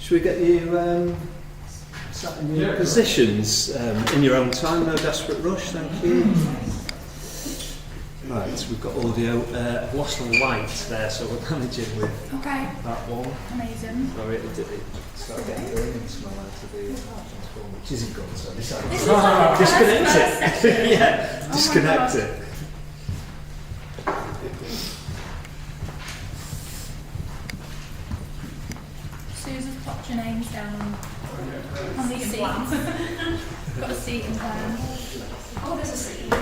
Should we get you sat in your positions in your own time? No desperate rush, thank you. Right, we've got audio. I've lost the light there, so we're managing with that one. Amazing. Sorry, it started getting going into my light to the transformer, which isn't good, so I decided disconnect it. Yeah, disconnect it. Susan's popped your names down on these seats. Got a seat in there. Oh, there's a seat.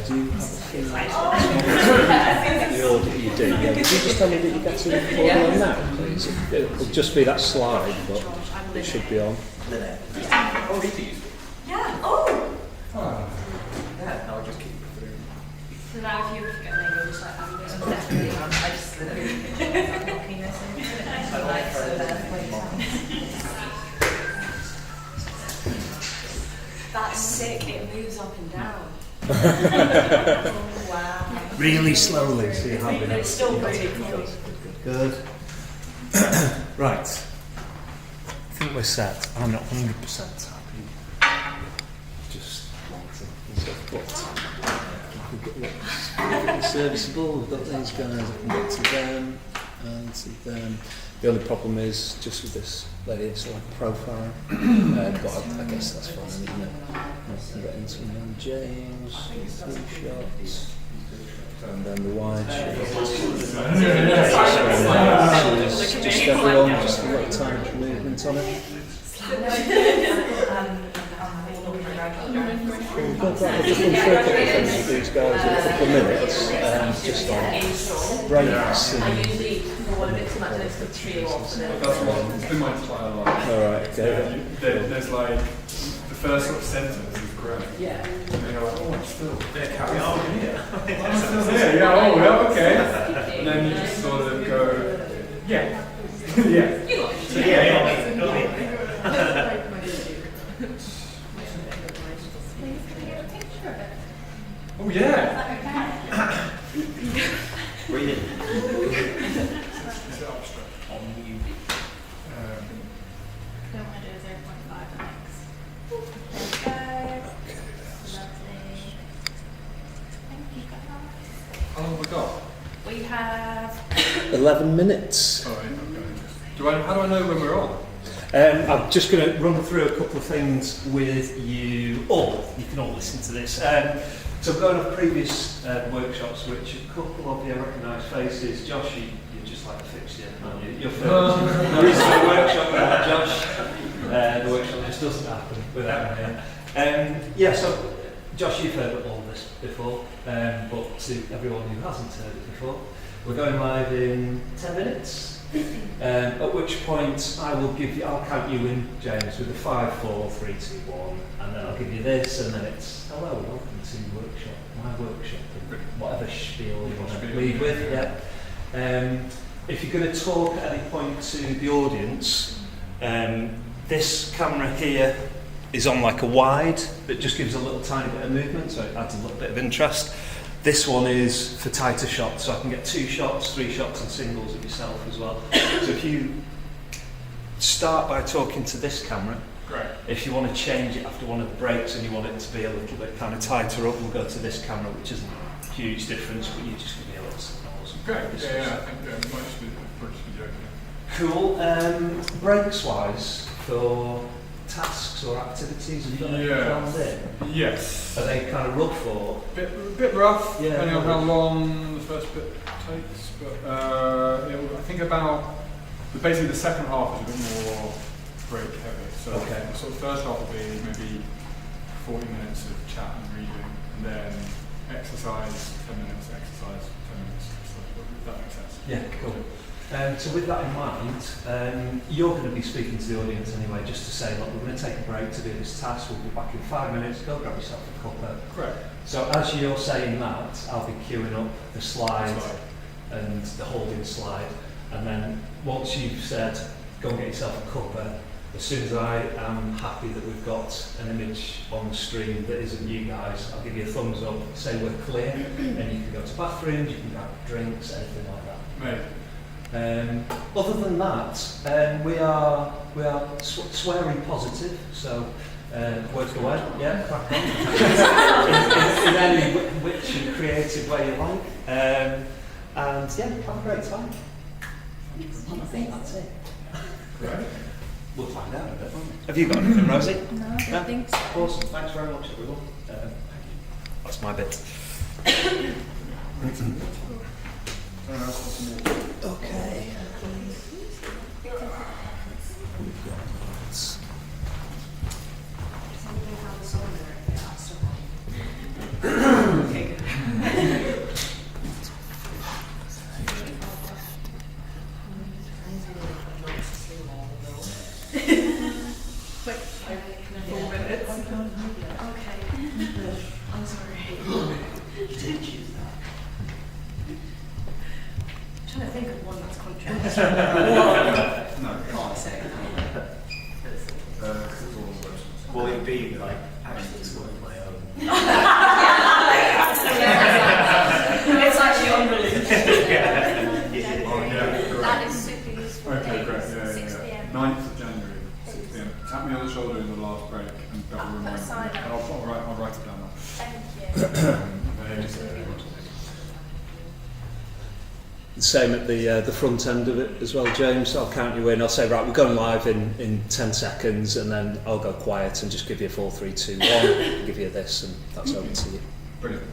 Do you have a few the order you do? Yeah. Could you just tell me that you get to the order on now, please? It'll just be that slide, but it should be on. Yeah. Oh. Yeah. I'll just keep it. So now, if you forget a name, you'll just like, I'm definitely. I just literally. That's sick. It moves up and down. Oh, wow. Really slowly, so you have But it's still really cool. Good. Right. I think we're set. I'm not 100% happy. Just wanting but serviceable. We've got these guys. I can get to them and to them. The only problem is just with this lady, it's like profile. But I guess that's fine, isn't it? I can get into James, 2 shots. And then the wide shot. Just everyone, just a little tiny movement on it. We've got that. I've just been through a couple of things with these guys in a couple of minutes, just on breaks and one a bit too much and it's the trio off. That's what it's been mine quite a lot. Alright, okay. There's like the first sort of sentence is great. Yeah. And then you're like, oh, I'm still. Yeah, carry on. Yeah. I'm still here. Yeah. Oh, yeah. Okay. And then you just sort of go, yeah, yeah. You like So yeah, it'll be. Please, can we get a picture of it? Oh, yeah. Is that okay? Read it. Is it abstract? On you. Don't want to do a 0.5 next. There we go. Lovely. Thank you guys. How long have we got? We have 11 minutes. Oh, okay. How do I know when we're on? I'm just going to run through a couple of things with you all. You can all listen to this. So going off previous workshops, which a couple of you recognise faces. Josh, you're just like a fixture, aren't you? You're first. There is a workshop without Josh. The workshop just doesn't happen without him. Yeah, so Josh, you've heard all this before, but to everyone who hasn't heard it before, we're going live in 10 minutes. At which point I'll count you in, James, with a 5, 4, 3, 2, 1, and then I'll give you this, and then it's hello, welcome to my workshop, and whatever spiel you want to lead with. Yeah. If you're going to talk at any point to the audience, this camera here is on like a wide, that just gives a little tiny bit of movement, so it adds a little bit of interest. This one is for tighter shots, so I can get 2 shots, 3 shots and singles of yourself as well. So if you start by talking to this camera, Great. if you want to change it after one of the breaks and you want it to be a little bit kind of tighter up, we'll go to this camera, which isn't a huge difference, but you just give me a little signal. Great. Yeah, I think it might just be joking. Cool. Breaks wise, for tasks or activities, have you got any plans in? Yes. Are they kind of rough or? Bit rough, Yeah, depending on how long the first bit takes, but I think basically the second half is a bit more break heavy. So Okay. the sort of first half will be maybe 40 minutes of chat and reading, and then exercise, 10 minutes, exercise, 10 minutes, exercise. If that makes sense. Yeah, cool. So with that in mind, you're going to be speaking to the audience anyway, just to say, look, we're going to take a break to do this task, we'll be back in 5 minutes, go grab yourself a cuppa. Correct. So as you're saying that, I'll be queuing up the slide and the holding slide, and then once you've said, go and get yourself a cuppa, as soon as I am happy that we've got an image on the screen that isn't you guys, I'll give you a thumbs up, say we're clear, and you can go to bathrooms, you can grab drinks, anything like that. Mate. Other than that, we are swearing positive, so work away, yeah, crack on. in any which and creative way you like, and yeah, have a great time. I think that's it. Right. We'll find out a bit, won't we? Have you got anything, Rosie? No, I don't think so. Awesome, thanks very much, everyone. That's my bit. Okay. Quick, 4 minutes. Okay. I'm sorry. You did choose that. I'm trying to think of one that's controversial. No. Can't say. Will it be like actually scoring my own? It's actually unrelated. That is super useful. Okay, great. Days, 6 Yeah. p.m. 9th of January, 6 p.m. Tap me on the shoulder in the last break and double Put a remind me. sign up. I'll write it down now. Thank you. The same at the front end of it as well, James. I'll count you in. I'll say, right, we're going live in 10 seconds, and then I'll go quiet and just give you a 4, 3, 2, 1, give you this, and that's over to you. Brilliant.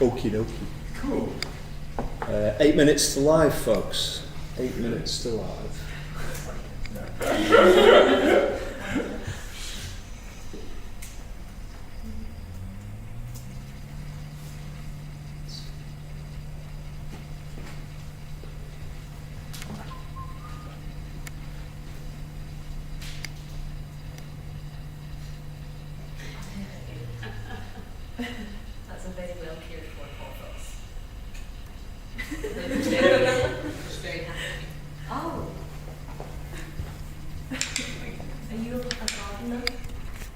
Okie dokie. Cool. 8 minutes to live, folks. 8 minutes to live. Bill cared for us. Just very happy. Oh. Are you a gardener?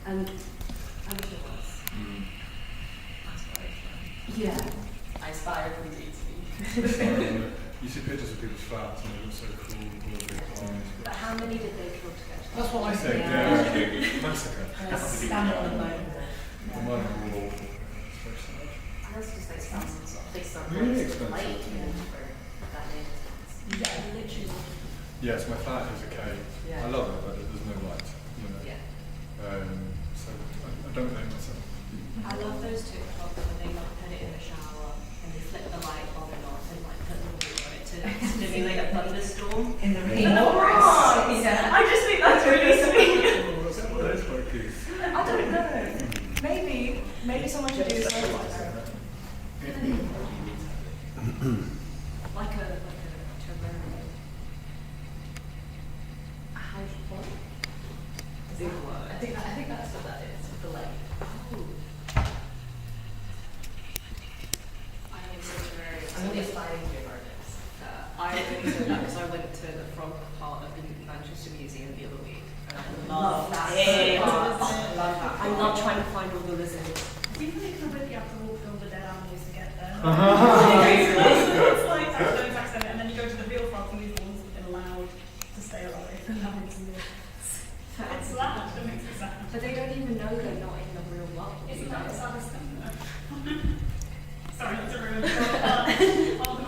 I wish it was. Yeah. I aspire for you to be. You see pictures of people's flats and they look so cool, all the big blinds. But how many did they kill to get to That's what I think, Yeah. Massacre. Stand on the moment. The money are all awful. It's very sad. And that's just like thousands of big stuff. Really expensive. Like, for that name. Yeah, literally. Yes, my flat is a cave. Yeah. I love it, but there's no light. You know. Yeah. So I don't know myself. I love those TikToks when they like put it in the shower and they flip the light on and off and like put the water on it to stimulate a thunderstorm. In the rain. Yeah. I just think that's really sweet. That is quite cute. I don't know. Maybe someone should do something like that. Like a terrarium. A hydroponic? Big word. I think that's what that is. The lake. Oh. I also terrarium. I'm only sliding through gardens. I only said that because I went to the frog part of the Manchester Museum the other week. And I love that. I love that. I love trying to find all the lizards. Do you think the you have to walk through all the dead animals to get there? Uh-huh. It's like that's the exact same, and then you go to the real frogs and these ones have been allowed to stay alive and having to live. It's that that makes it sad. But they don't even know they're not in the real world. Isn't that the saddest thing though? Sorry, not to ruin the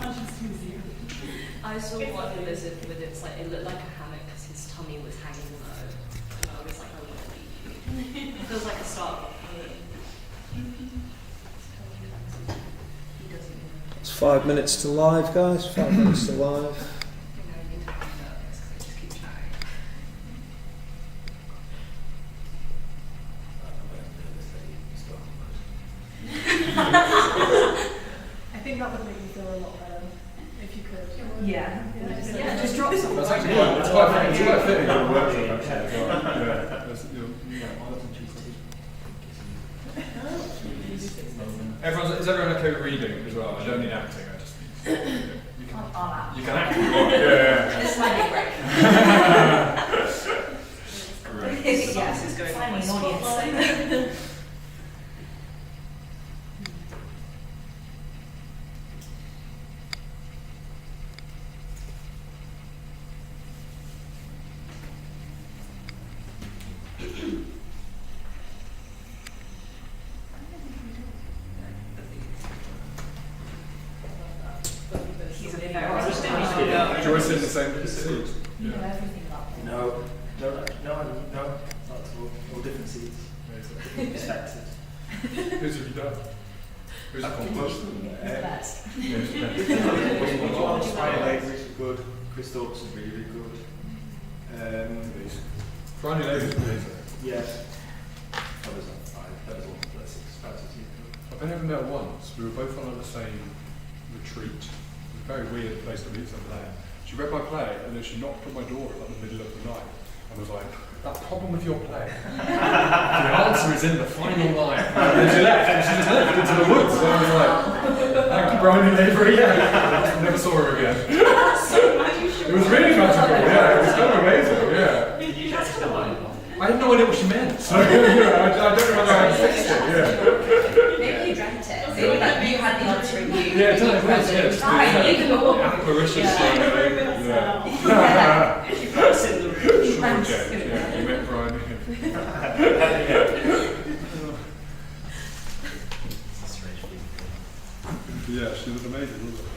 Manchester Museum. I saw one lizard with it looked like a hammock because his tummy was hanging low. And I was like, I want to be you. It feels like a start of a poem. He doesn't know. It's 5 minutes to live, guys. 5 minutes to live. You know, you don't know nervous because I just keep chatting. I think that would make me feel a lot better if you could. Yeah. Yeah, just drop some. That's actually it's quite fitting for a workshop actually as well. Yeah. Is everyone okay with reading as well? I don't need acting, I just need you can act if you want. Yeah. This might be great. Great. Yes, it's going on my audience. He's a big Joyce in the same seat. You know everything about them. No, not at all different seats, different perspectives. Who's have you done? Who's I've got most of them. He's the best. Yeah, who's the best? Friday Labour's really good, Chris Thorpe's is really good. Friday Labour's amazing. Yeah. That was on 5, that was on 6, 5 to 2. I've only ever met her once. We were both on the same retreat. It was a very weird place to meet somebody there. She read my play and then she knocked on my door at like the middle of the night and was like, that problem with your play, the answer is in the final line. And then she left and she just left into the woods. So I was like, thank you, Brian and Labour, yeah. Never saw her again. It was really magical, yeah. It was kind of amazing, yeah. You just the line. I had no idea what she meant. So, I don't know whether I fixed it, yeah. Maybe you dreamt it. Maybe like you had the answer in you. Yeah, it was, yes. Apparition. Yeah. She puts in the Sure, Jay. Yeah, you met Brian. Yeah, she was amazing, wasn't it?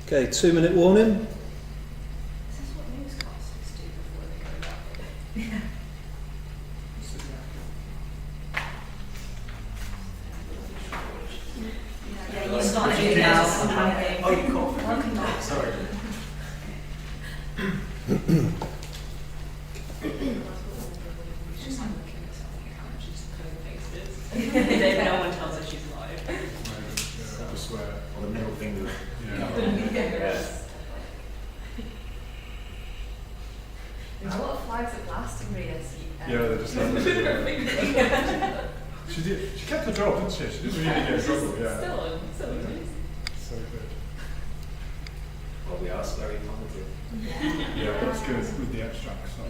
Okay, 2-minute warning. This is what newscasters do before they go live. Yeah. Yeah, you start anything else. Oh, you caught. Welcome back. Sorry. It's just like She did. She kept the job, didn't she? She didn't really get in trouble. Yeah. Still on. So good. Well, we are slowly positive. Yeah, that's good with the abstract stuff.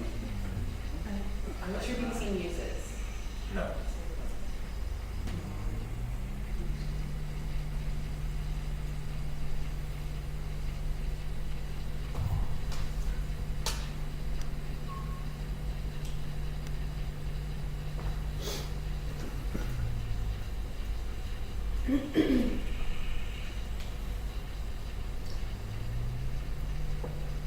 I'm not sure if you've seen uses. No.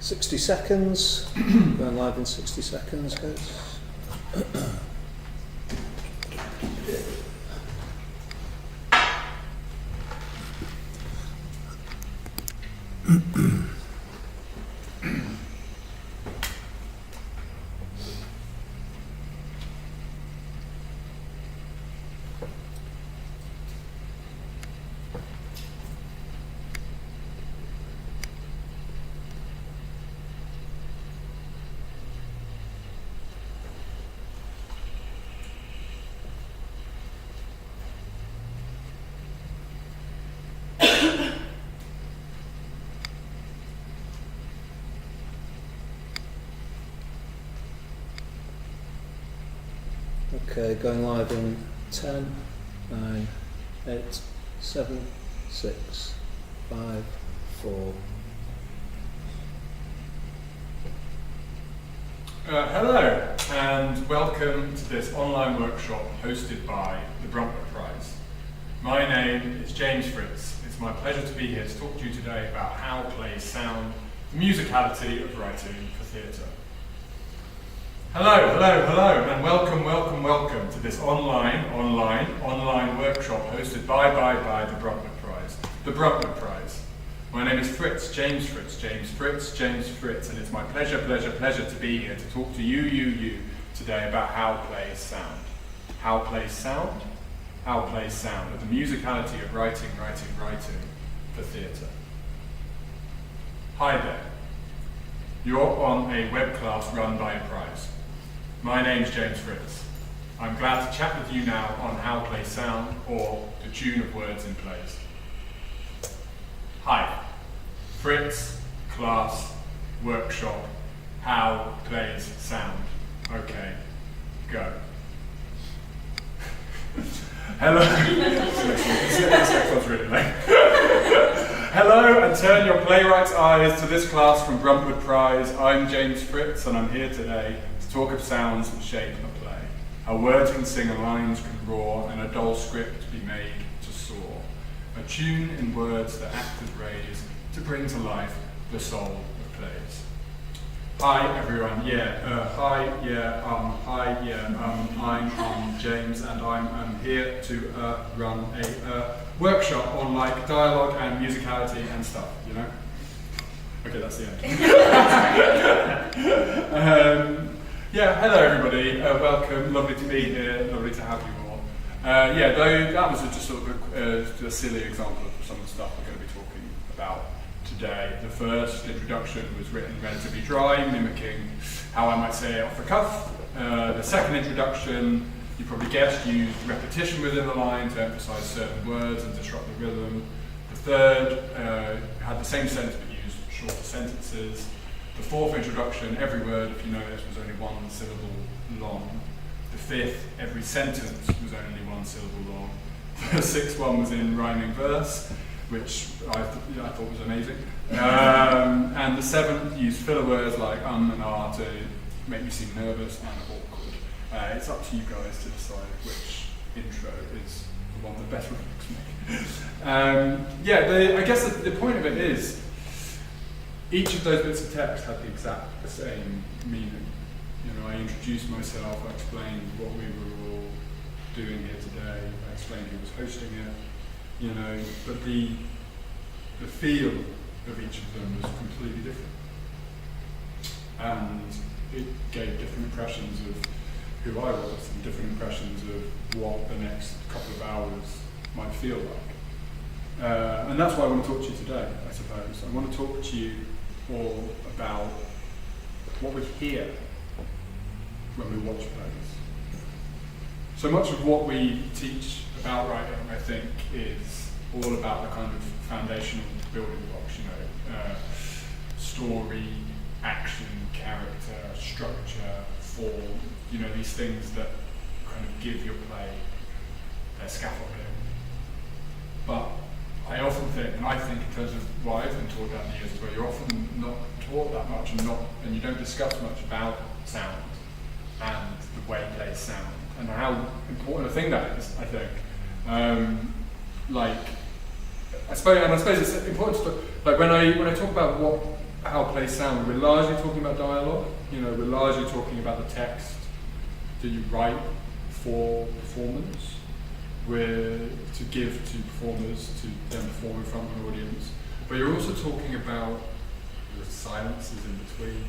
$60. Going live in 60 seconds, guys. Okay, going live in 10, 9, 8, 7, 6, 5, 4. Hello, and welcome to this online workshop hosted by the Bruntwood Prize. My name is James Fritz. It's my pleasure to be here to talk to you today about how plays sound, the musicality of writing for theatre. Hello, and welcome to this online workshop hosted by the Bruntwood Prize. The Bruntwood Prize. My name is Fritz, James Fritz, and it's my pleasure to be here to talk to you today about how plays sound. How plays sound? How plays sound, and the musicality of writing for theatre. Hi there. You're on a web class run by a prize. My name's James Fritz. I'm glad to chat with you now on how plays sound, or the tune of words in plays. Hi. Fritz, class, workshop, how plays sound. Okay, go. Hello. This next one's really late. Hello, and turn your playwright's eyes to this class from Bruntwood Prize. I'm James Fritz, and I'm here today to talk of sounds that shape a play. How words can sing and lines can roar, and a dull script be made to soar. A tune in words that actors raise to bring to life the soul of plays. Hi everyone, I'm James, and I'm here to run a workshop on like dialogue and musicality and stuff, you know? Okay, that's the end. Hello everybody, welcome, lovely to be here, lovely to have you all. That was just sort of a silly example of some of the stuff we're going to be talking about today. The first introduction was written relatively dry, mimicking how I might say it off the cuff. The second introduction, you probably guessed, used repetition within the line to emphasize certain words and disrupt the rhythm. The third had the same sense but used shorter sentences. The fourth introduction, every word, if you notice, was only one syllable long. The fifth, every sentence was only one syllable long. The sixth one was in rhyming verse, which I thought was amazing. And the seventh used filler words like and ah to make me seem nervous and awkward. It's up to you guys to decide which intro is the one that better reflects me. I guess the point of it is, each of those bits of text had the exact same meaning. You know, I introduced myself, I explained what we were all doing here today, I explained who was hosting it, you know, but the feel of each of them was completely different. And it gave different impressions of who I was and different impressions of what the next couple of hours might feel like. And that's why I want to talk to you today, I suppose. I want to talk to you all about what we hear when we watch plays. so much of what we teach about writing, I think, is all about the kind of foundational building blocks, you know, story, action, character, structure, form, you know, these things that kind of give your play their scaffolding. But I often think, and I think in terms of what I've been taught down the years as well, you're often not taught that much and you don't discuss much about sound and the way plays sound and how important a thing that is, I think. I suppose it's important to, like when I talk about how plays sound, we're largely talking about dialogue, you know, we're largely talking about the text that you write for performance, to give to performers, to then perform in front of an audience. But you're also talking about the silences in between.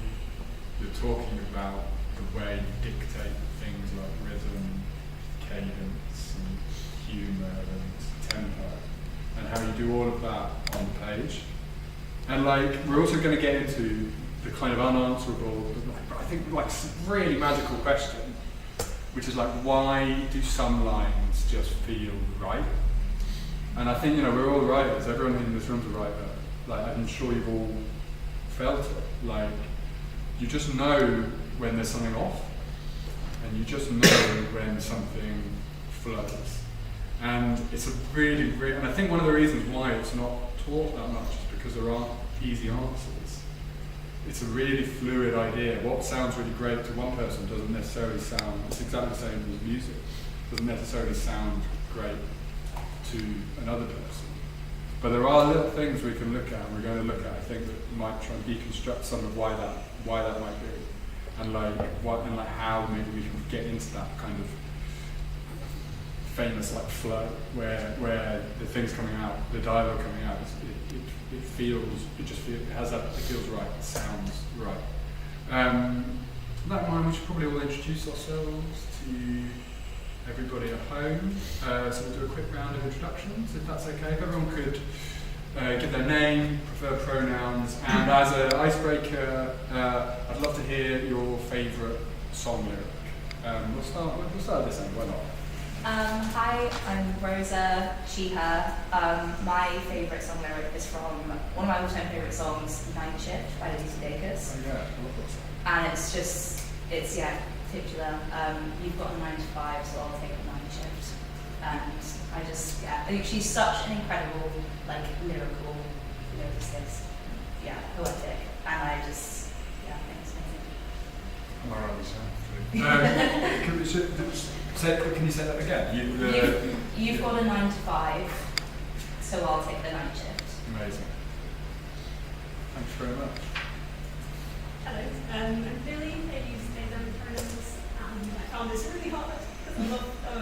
You're talking about the way you dictate things like rhythm, cadence, and humour, and tempo, and how you do all of that on the page. And like, we're also going to get into the kind of unanswerable, but I think like really magical question, which is like, why do some lines just feel right? And I think, you know, we're all writers, everyone in this room's a writer. Like, I'm sure you've all felt it. Like, you just know when there's something off, and you just know when something flows. And it's a really, and I think one of the reasons why it's not taught that much is because there aren't easy answers. It's a really fluid idea. What sounds really great to one person doesn't necessarily sound, it's exactly the same as music, doesn't necessarily sound great to another person. But there are little things we can look at, and we're going to look at, I think, that might try and deconstruct some of why that might be. And like how maybe we can get into that kind of famous like flow where the things coming out, the dialogue coming out, it feels right, it sounds right. That in mind, we should probably all introduce ourselves to everybody at home. So we'll do a quick round of introductions, if that's okay. If everyone could give their name, preferred pronouns, and as an icebreaker, I'd love to hear your favourite song lyric. We'll start at this end, why not? Hi, I'm Rosa, she, her. My favourite song lyric is from one of my all-time favourite songs, Night Shift by Lisa Dacus. Oh yeah, I love that song. And it's titular. You've got a 9 to 5, so I'll take a night shift. And I think she's such an incredible, like, lyrical lyricist. Yeah, poetic. And I just, think it's amazing. Am I right, can you say that again? You've got a 9 to 5, so I'll take the night shift. Amazing. Thanks very much. Hello, I'm Billy. I use they them pronouns, and I found this really hard because I'm a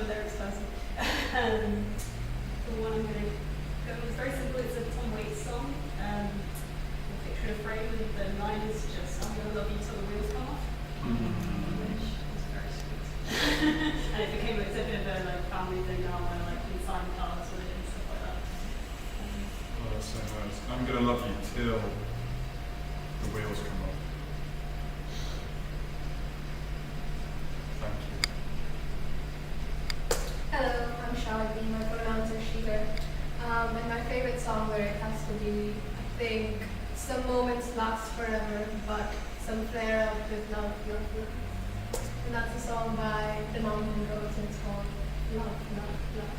lyrics person. The one I'm going to go with is very simple. It's a Tom Waits song. Picture a frame, and the line is just, I'm going to love you till the wheels come off. Which is very sweet. And it became a bit of a like family thing now, where like we sign cards with it and stuff like that. Oh, that's so nice. I'm going to love you till the wheels come off. Thank you. Hello, I'm Charlotte. My pronouns are she, her. And my favorite song lyric has to be, I think, some moments last forever, but some flare up with love, love, love. And that's a song by The Mountain Goats, and it's called Love, Love, Love.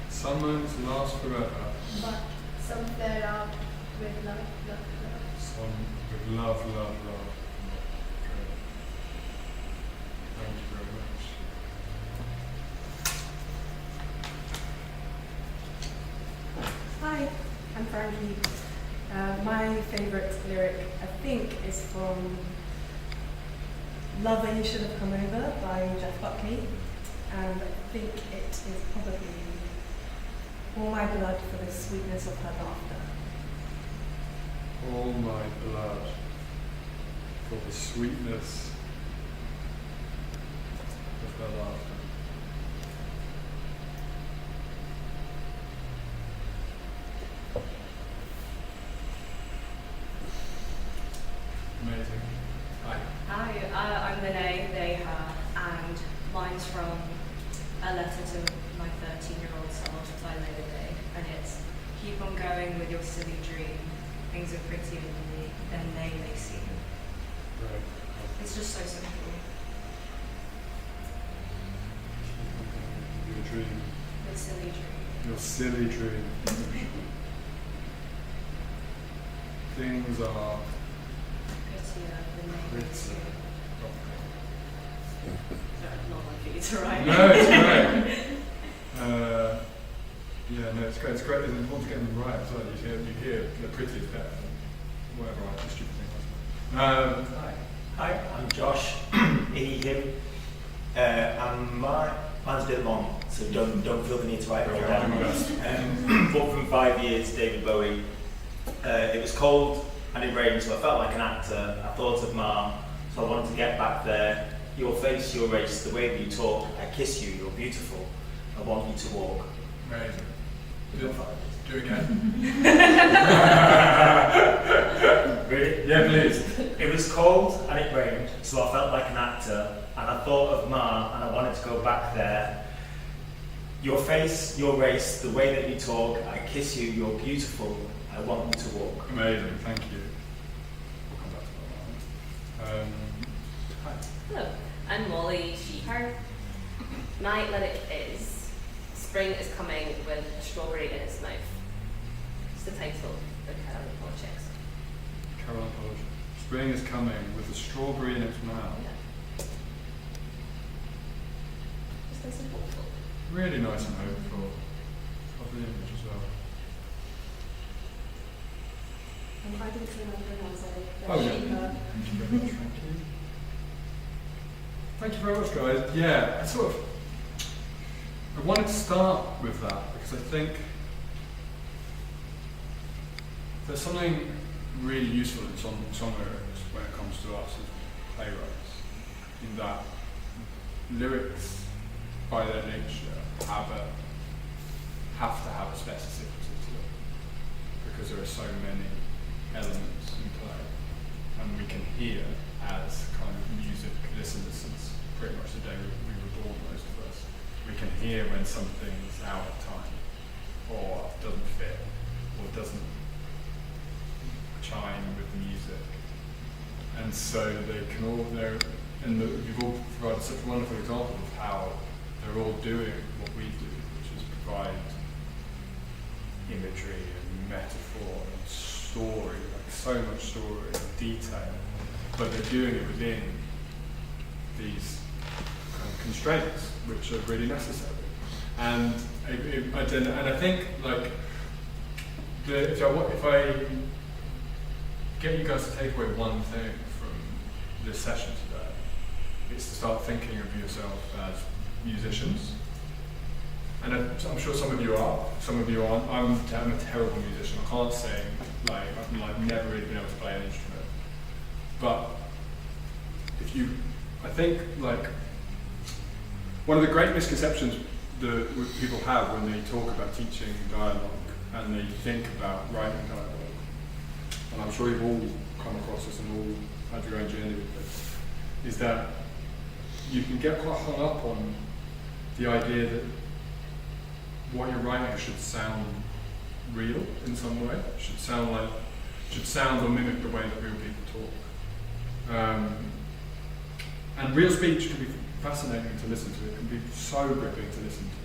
Some moments last forever. But some flare up with love, love, love. Some with love, love, love. Great. Thank you very much. Hi, I'm Frankie. My favourite lyric, I think, is from Lover You Should Have Come Over by Jeff Buckley. And I think it is probably All My Blood for the Sweetness of Her Laughter. All my blood for the sweetness of her laughter. Hi, I'm Lene, they, from a letter to my 13-year-old self by Labor Day, and it's keep on going with your silly dream. Things are prettier than they may seem. Right. It's just so simple. Your dream. Your silly dream. Your silly dream. Things are Prettier than they may pretty. seem. Not like for you to write. No, it's great. Yeah, no, it's great. It's great. It's important to get them right as well. You hear the pretty is better than whatever I stupid thing was. Hi, I'm Josh. He, him. And mine's a bit long, so don't feel the need to write it all down. But from 5 years, David Bowie. It was cold and it rained, so I felt like an actor. I thought of Ma, so I wanted to get back there. Your face, your race, the way that you talk. I kiss you, you're beautiful. I want you to walk. Amazing. Do it again. Really? Yeah, please. It was cold and it rained, so I felt like an actor. And I thought of Ma, and I wanted to go back there. Your face, your race, the way that you talk. I kiss you, you're beautiful. I want you to walk. Amazing. Thank you. We'll come back to that one. Hi. Hello, I'm Molly, she, her. My lyric is Spring is coming with a strawberry in its mouth. It's the title of Caroline Projects. Caroline Pollock. Spring is coming with a strawberry in its mouth. Yeah. Just nice and hopeful. Really nice and hopeful. Lovely image as well. I'm writing to remember now, sorry. Oh, yeah. Thank you very much. Thank you. Thank you very much, guys. Yeah, I wanted to start with that because I think there's something really useful in song lyrics when it comes to us as playwrights, in that lyrics, by their nature, have to have a specificity to them because there are so many elements in play, and we can hear as kind of music listeners since pretty much the day we were born, most of us. We can hear when something's out of time, or doesn't fit, or doesn't chime with the music. And so they can all, you've all provided such a wonderful example of how they're all doing what we do, which is provide imagery and metaphor and story, like so much story and detail, but they're doing it within these kind of constraints, which are really necessary. And I think, like, if I get you guys to take away one thing from this session today, it's to start thinking of yourself as musicians. And I'm sure some of you are, some of you aren't. I'm a terrible musician. I can't sing. I've never really been able to play an instrument. But I think one of the great misconceptions that people have when they talk about teaching dialogue and they think about writing dialogue, and I'm sure you've all come across this and all had your own journey with this, is that you can get quite hung up on the idea that what you're writing should sound real in some way, should sound or mimic the way that real people talk. And real speech can be fascinating to listen to, it can be so gripping to listen to.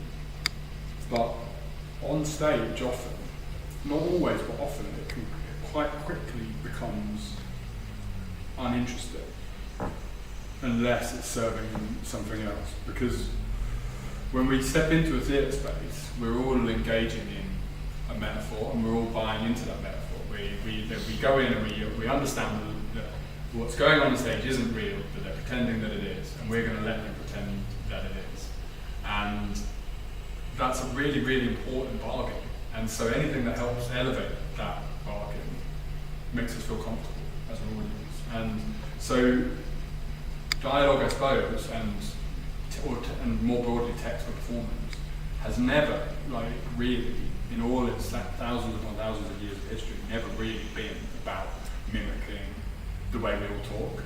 But on stage often, not always but often, it quite quickly becomes uninteresting unless it's serving something else. Because when we step into a theatre space, we're all engaging in a metaphor and we're all buying into that metaphor. We go in and we understand that what's going on stage isn't real, that they're pretending that it is, and we're going to let them pretend that it is. And that's a really, really important bargain. And so anything that helps elevate that bargain makes us feel comfortable as an audience. And so dialogue, I suppose, and more broadly text or performance, has never, really, in all its thousands upon thousands of years of history, never really been about mimicking the way we all talk.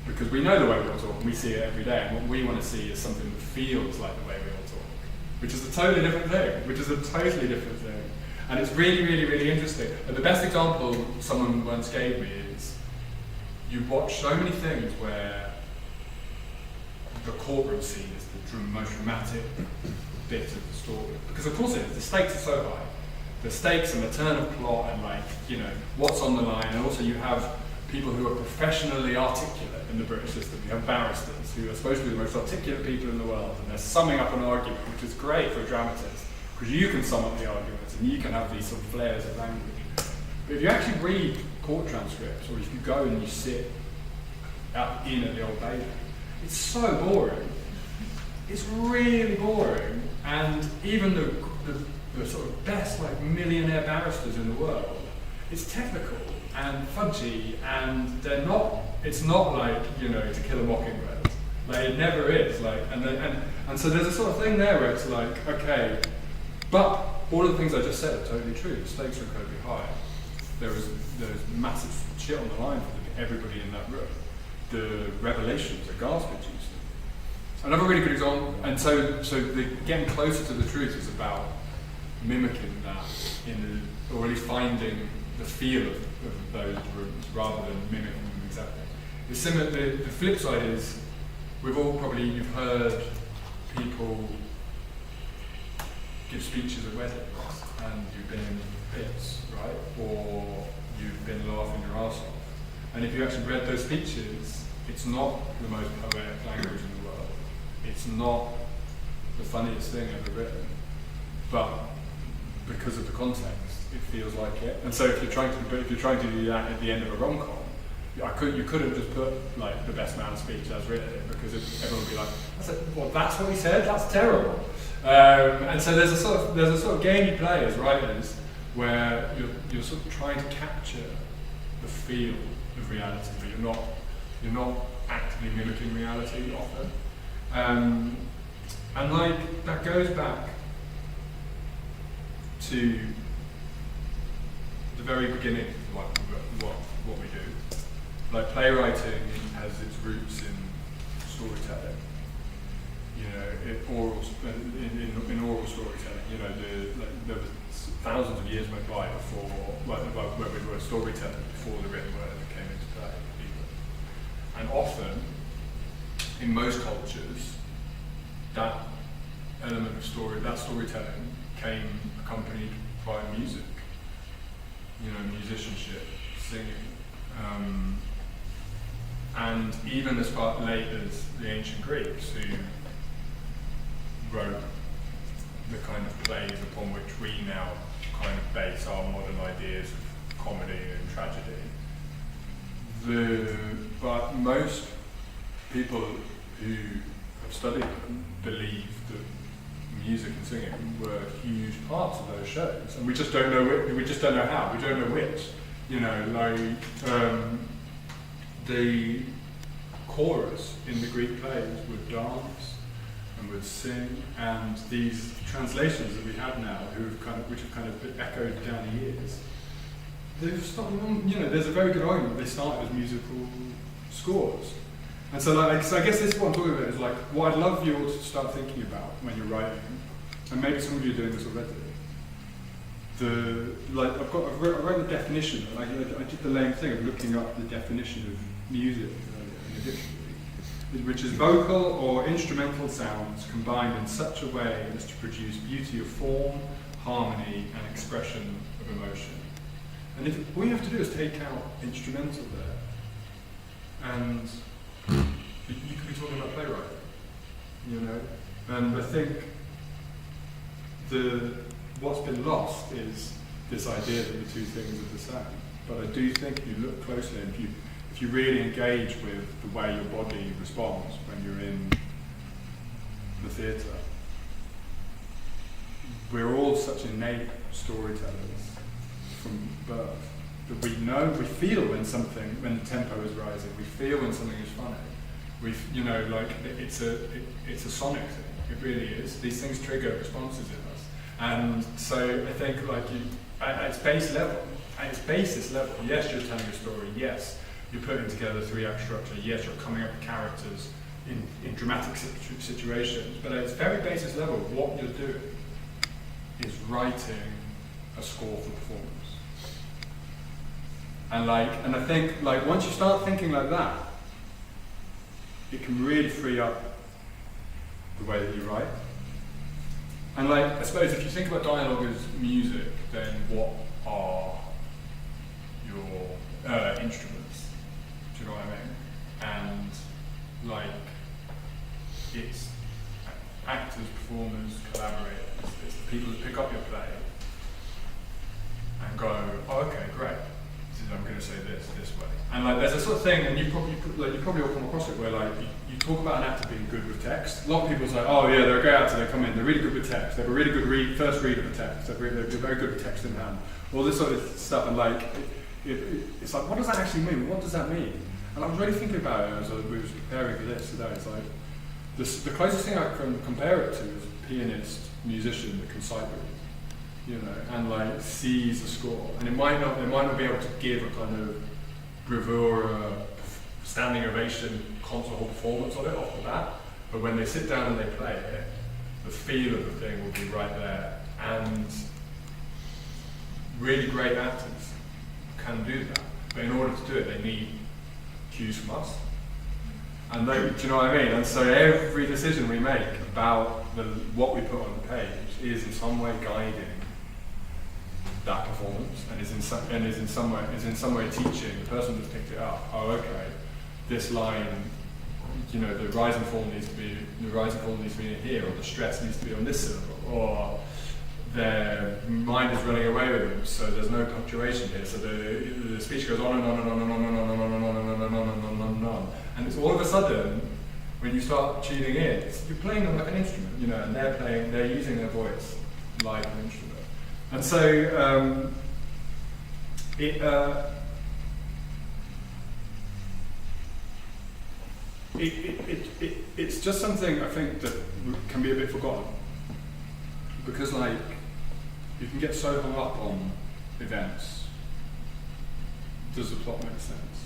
Because we know the way we all talk, and we see it every day, and what we want to see is something that feels like the way we all talk, which is a totally different thing. And it's really, really, really interesting. And the best example someone once gave me is, you watch so many things where the courtroom scene is the most dramatic bit of the story. Because of course it is, the stakes are so high. The stakes and the turn of plot and what's on the line, and also you have people who are professionally articulate in the British system. You have barristers who are supposed to be the most articulate people in the world, and they're summing up an argument, which is great for a dramatist, because you can sum up the arguments and you can have these sort of flares of language. But if you actually read court transcripts, or if you go and you sit at the Old Bailey, it's so boring. It's really boring, and even the sort of best millionaire barristers in the world, it's technical and fudgy, and it's not like, To Kill a Mockingbird. It never is. And so there's a sort of thing there where it's like, okay, but all of the things I just said are totally true. The stakes are incredibly high. There's massive shit on the line for everybody in that room. The revelations are ghastly. Another really good example, and so the getting closer to the truth is about mimicking that, or at least finding the feel of those rooms rather than mimicking them exactly. It's similar. The flip side is, you've heard people give speeches at weddings, and you've been in pits, right? Or you've been laughing your arse off. And if you actually read those speeches, it's not the most poetic language in the world. It's not the funniest thing ever written, but because of the context, it feels like it. And so if you're trying to do that at the end of a rom-com, you couldn't just put the best man speech as written, because everyone would be like, that's what he said. That's terrible. And so there's a sort of game you play as writers where you're sort of trying to capture the feel of reality, but you're not actively mimicking reality often. And that goes back to the very beginning of what we do. Playwriting has its roots in storytelling. In oral storytelling. There was thousands of years went by before, where we were storytelling before the written word came into play. And often, in most cultures, that element of storytelling came accompanied by music, musicianship, singing, and even as far late as the ancient Greeks, who wrote the kind of plays upon which we now kind of base our modern ideas of comedy and tragedy. But most people who have studied them believe that music and singing were huge parts of those shows, and we just don't know how. We don't know which. The chorus in the Greek plays would dance and would sing, and these translations that we have now, which have kind of echoed down the years, they've started. There's a very good argument they started as musical scores. And so, I guess this is what I'm talking about, is what I'd love you all to start thinking about when you're writing, and maybe some of you are doing this already. I've wrote the definition, and I did the lame thing of looking up the definition of music in a dictionary, which is vocal or instrumental sounds combined in such a way as to produce beauty of form, harmony, and expression of emotion. And all you have to do is take out instrumental there, and you could be talking about playwriting, And I think what's been lost is this idea that the two things are the same. But I do think if you look closely, and if you really engage with the way your body responds when you're in the theatre, we're all such innate storytellers from birth that we feel when the tempo is rising, we feel when something is funny. It's a sonic thing. It really is. These things trigger responses in us. And so I think at its basis level, yes, you're telling a story, yes, you're putting together 3-act structure, yes, you're coming up with characters in dramatic situations, but at its very basis level, what you're doing is writing a score for performance. And I think once you start thinking like that, it can really free up the way that you write. And I suppose if you think about dialogue as music, then what are your instruments? Do you know what I mean? And it's actors, performers, collaborators. It's the people who pick up your play and go, oh, okay, great. I'm going to say this way. And there's a sort of thing, and you probably all come across it, where you talk about an actor being good with text. A lot of people say, oh yeah, they're a great actor, they come in, they're really good with text, they have a really good first read of a text, they're very good with text in hand. All this sort of stuff, and it's like, what does that actually mean? What does that mean? And I was really thinking about it as we were preparing for this today. It's like, the closest thing I can compare it to is a pianist, musician that can sight read, and sees a score. And they might not be able to give a kind of bravura, standing ovation, concert hall performance of it off the bat, but when they sit down and they play it, the feel of the thing will be right there. And really great actors can do that, but in order to do it, they need cues from us. And do you know what I mean? And so every decision we make about what we put on the page is in some way guiding that performance, and is in some way teaching the person who's picked it up. Oh, okay, this line, the rise and fall needs to be in here, or the stress needs to be on this syllable, or their mind is running away with them, so there's no punctuation here. So the speech goes on and on and on and on and on and on and on and on and on and on and on. And it's all of a sudden, when you start tuning in, you're playing them like an instrument, and they're using their voice like an instrument. And so it's just something I think that can be a bit forgotten, because you can get so hung up on events. Does the plot make sense?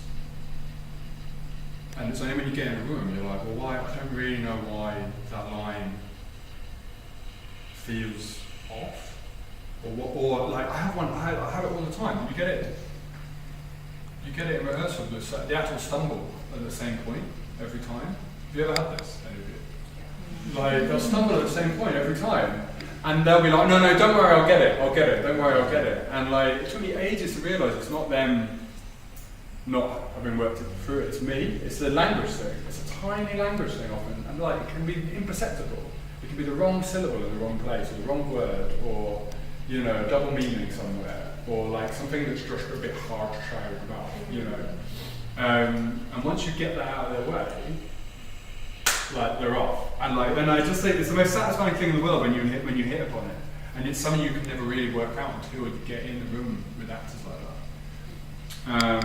And it's only when you get in a room, you're like, well, why? I don't really know why that line feels off. Or I have it all the time. You get it in rehearsal. The actors stumble at the same point every time. Have you ever had this? Any of you? They'll stumble at the same point every time, and they'll be like, no, don't worry, I'll get it. Don't worry, I'll get it. And it took me ages to realise it's not them not having worked it through it. It's me. It's the language thing. It's a tiny language thing often, and it can be imperceptible. It can be the wrong syllable in the wrong place, or the wrong word, or a double meaning somewhere, or something that's just a bit hard to shout about, and once you get that out of their way, they're off. And and I just think it's the most satisfying thing in the world when you hit upon it, and it's something you can never really work out until you get in the room with actors like that.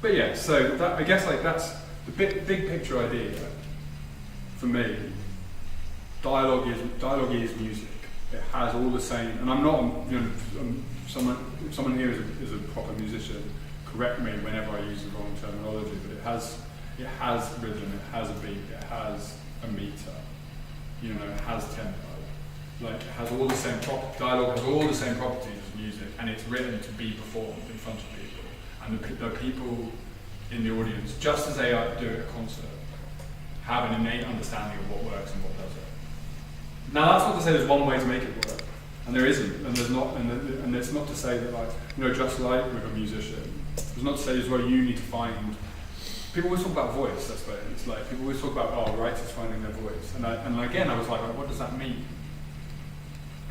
But yeah, so that, I guess that's the big picture idea for me. Dialogue is music. It has all the same, and I'm not, someone here is a proper musician, correct me whenever I use the wrong terminology, but it has rhythm, it has a beat, it has a meter, it has tempo. It has all the same dialogue has all the same properties as music, and it's written to be performed in front of people. And the people in the audience, just as they do at a concert, have an innate understanding of what works and what doesn't. Now that's not to say there's one way to make it work, and there isn't, and there's not, and it's not to say that just like with a musician, it's not to say as well you need to find. People always talk about voice. That's what it's like. People always talk about writers finding their voice, and again I was like, what does that mean?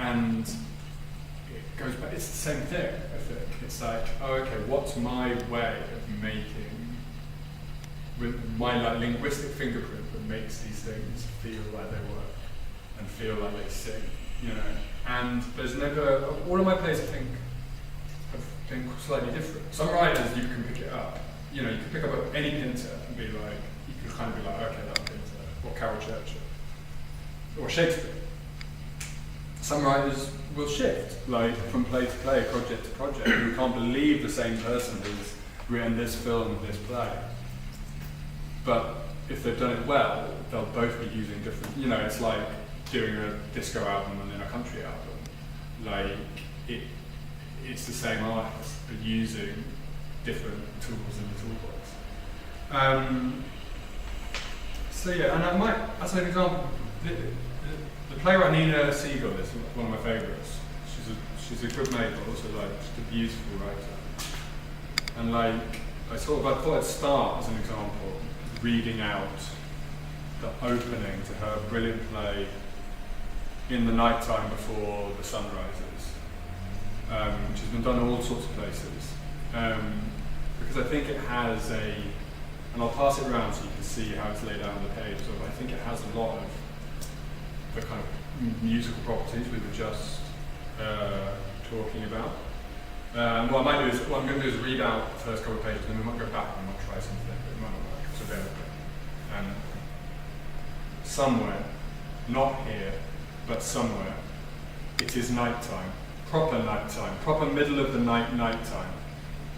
And it goes back. It's the same thing. I think it's okay, what's my way of making with my linguistic fingerprint that makes these things feel like they work and feel like they sing, And there's never, all of my plays I think have been slightly different. Some writers you can pick it up, you can pick up any Pinter and be like, you can kind of be like, okay, that's Pinter, or Carol Churchill, or Shakespeare. Some writers will shift, from play to play, project to project. You can't believe the same person written this film and this play. But if they've done it well, they'll both be using different, you know, it's like doing a disco album and then a country album. Like, it's the same artist, but using different tools in the toolbox. So yeah, and I might, as an example, the playwright Nina Siegel is one of my favourites. She's a good mate, but also like just a beautiful writer. And like, I thought I'd start as an example, reading out the opening to her brilliant play In the Nighttime Before the Sun Rises, which has been done all sorts of places. Because I think it has and I'll pass it around so you can see how it's laid out on the page, so I think it has a lot of the kind of musical properties we were just talking about. What I'm going to do is read out the first couple of pages, and then we might go back and we might try something, but it might not work, so bear with me. Somewhere, not here, but somewhere, it is nighttime, proper middle of the nighttime.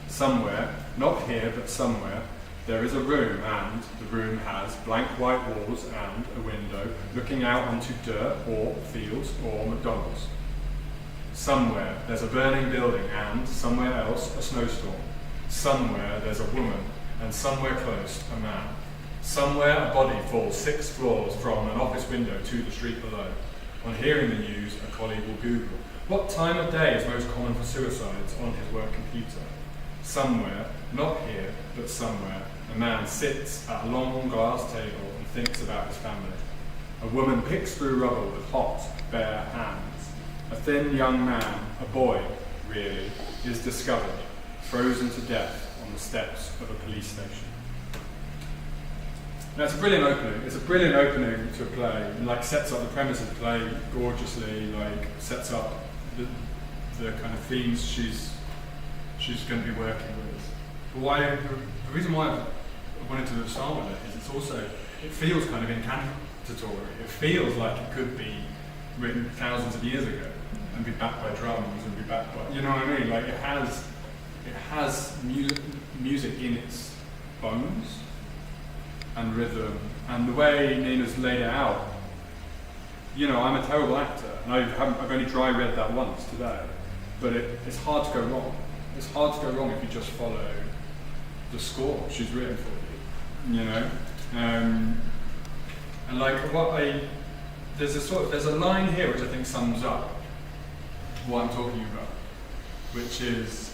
Somewhere, not here, but somewhere, there is a room, and the room has blank white walls and a window looking out onto dirt or fields or McDonald's. Somewhere there's a burning building, and somewhere else a snowstorm. Somewhere there's a woman, and somewhere close a man. Somewhere a body falls 6 floors from an office window to the street below. On hearing the news, a colleague will Google, what time of day is most common for suicides on his work computer? Somewhere, not here, but somewhere, a man sits at a long glass table and thinks about his family. A woman picks through rubble with hot, bare hands. A thin young man, a boy, really, is discovered, frozen to death on the steps of a police station. Now it's a brilliant opening. It's a brilliant opening to a play, and like sets up the premise of the play gorgeously. Like sets up the kind of themes she's going to be working with. But the reason why I wanted to start with it is it feels kind of incantatory. It feels like it could be written thousands of years ago and be backed by drums and be backed by, you know what I mean? Like it has music in its bones and rhythm, and the way Nina's laid it out. You know, I'm a terrible actor, and I've only dry read that once today, but it's hard to go wrong. It's hard to go wrong if you just follow the score she's written for you, you know. And like there's a line here which I think sums up what I'm talking about, which is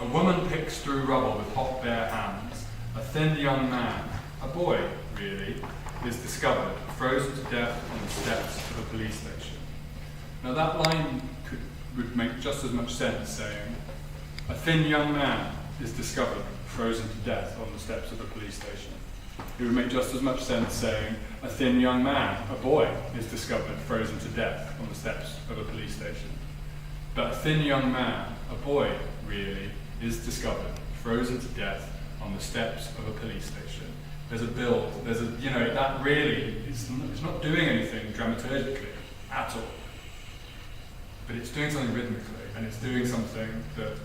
a woman picks through rubble with hot bare hands. A thin young man, a boy really, is discovered, frozen to death on the steps of a police station. Now that line would make just as much sense saying, a thin young man is discovered, frozen to death on the steps of a police station. It would make just as much sense saying, a thin young man, a boy, is discovered, frozen to death on the steps of a police station. But a thin young man, a boy, really, is discovered, frozen to death on the steps of a police station. There's a build, that really is not doing anything dramaturgically at all. But it's doing something rhythmically, and it's doing something that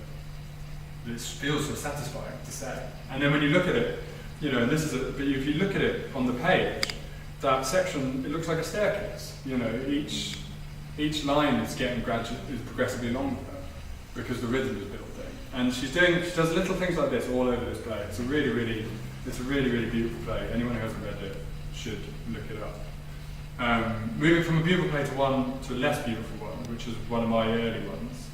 feels so satisfying to say. And then when you look at it, but if you look at it on the page, that section, it looks like a staircase. Each line is progressively longer because the rhythm is built in. And she does little things like this all over this play. It's a really, really beautiful play. Anyone who hasn't read it should look it up. Moving from a beautiful play to a less beautiful one, which is one of my early ones.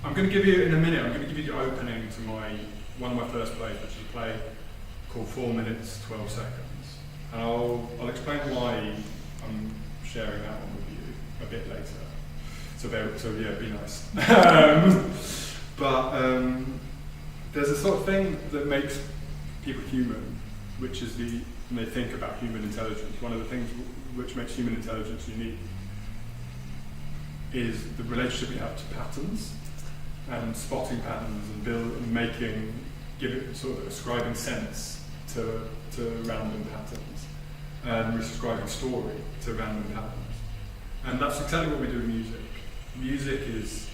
I'm going to give you, in a minute, I'm going to give you the opening to one of my first plays, which is a play called 4 minutes, 12 seconds. And I'll explain why I'm sharing that one with you a bit later. So be nice. But there's a sort of thing that makes people human, which is when they think about human intelligence. One of the things which makes human intelligence unique is the relationship we have to patterns and spotting patterns and ascribing sense to random patterns and ascribing story to random patterns. And that's exactly what we do in music. Music is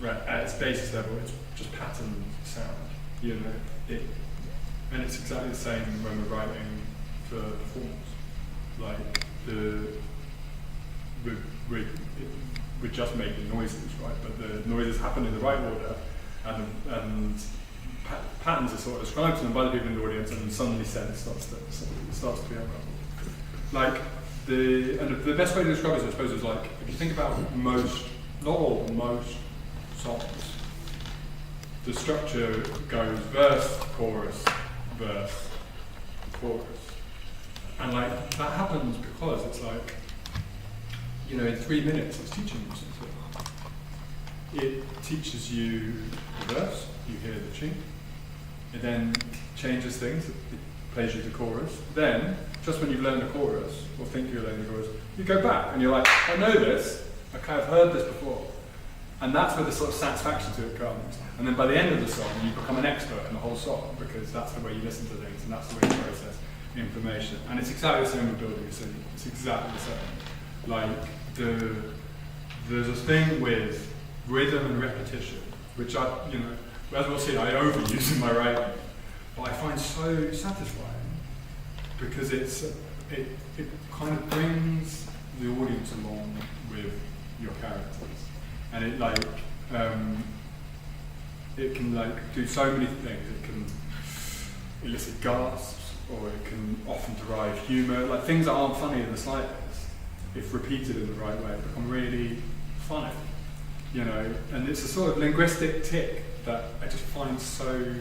at its basis level, it's just pattern sound. You know, and it's exactly the same when we're writing for performance. Like we're just making noises, right? But the noises happen in the right order, and patterns are sort of described to them by the people in the audience, and suddenly sense starts to be unraveled. Like the best way to describe it, I suppose, is like if you think about most, not all, most songs, the structure goes verse, chorus, verse, chorus, and like that happens because it's like, you know, in 3 minutes it's teaching you something. It teaches you the verse, you hear the tune. It then changes things, it plays you the chorus. Then, just when you've learned the chorus, or think you've learned the chorus, you go back and you're like, I know this, okay, I've heard this before. And that's where the sort of satisfaction to it comes. And then by the end of the song, you become an expert in the whole song, because that's the way you listen to things, and that's the way you process information. And it's exactly the same with building a city. It's exactly the same. Like, there's a thing with rhythm and repetition, which I, you know, as we'll see, I overuse in my writing, but I find so satisfying because it kind of brings the audience along with your characters, and it like it can like do so many things. It can elicit gasps, or it can often derive humour, like things that aren't funny in the slightest, if repeated in the right way, become really funny, you know. And it's a sort of linguistic tick that I just find so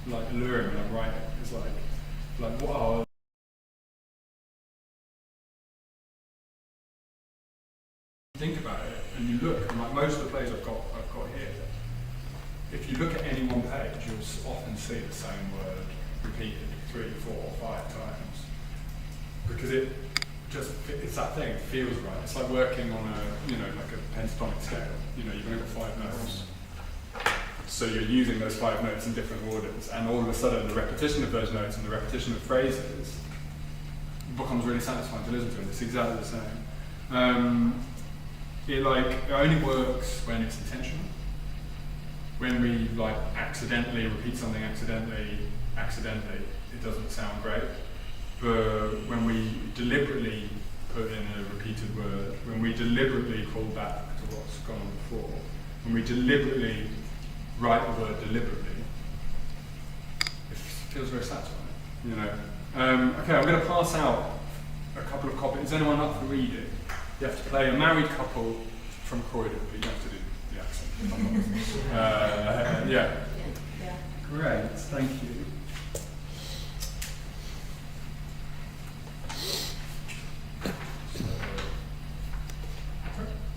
like alluring when I'm writing. It's like wow. Think about it, and you look, and like most of the plays I've got here, if you look at any one page, you'll often see the same word repeated 3, 4, 5 times, because it's that thing. It feels right. It's like working on a, you know, like a pentatonic scale. You know, you've only got 5 notes. So you're using those 5 notes in different orders, and all of a sudden the repetition of those notes and the repetition of phrases becomes really satisfying to listen to, and it's exactly the same. It only works when it's intentional. When we like accidentally repeat something accidentally, it doesn't sound great. But when we deliberately put in a repeated word, when we deliberately call back to what's gone on before, when we deliberately write the word deliberately, it feels very satisfying, you know. Okay, I'm going to pass out a couple of copies. Is anyone up for reading? You have to play a married couple from Croydon, but you have to do the accent. Yeah. Great, thank you.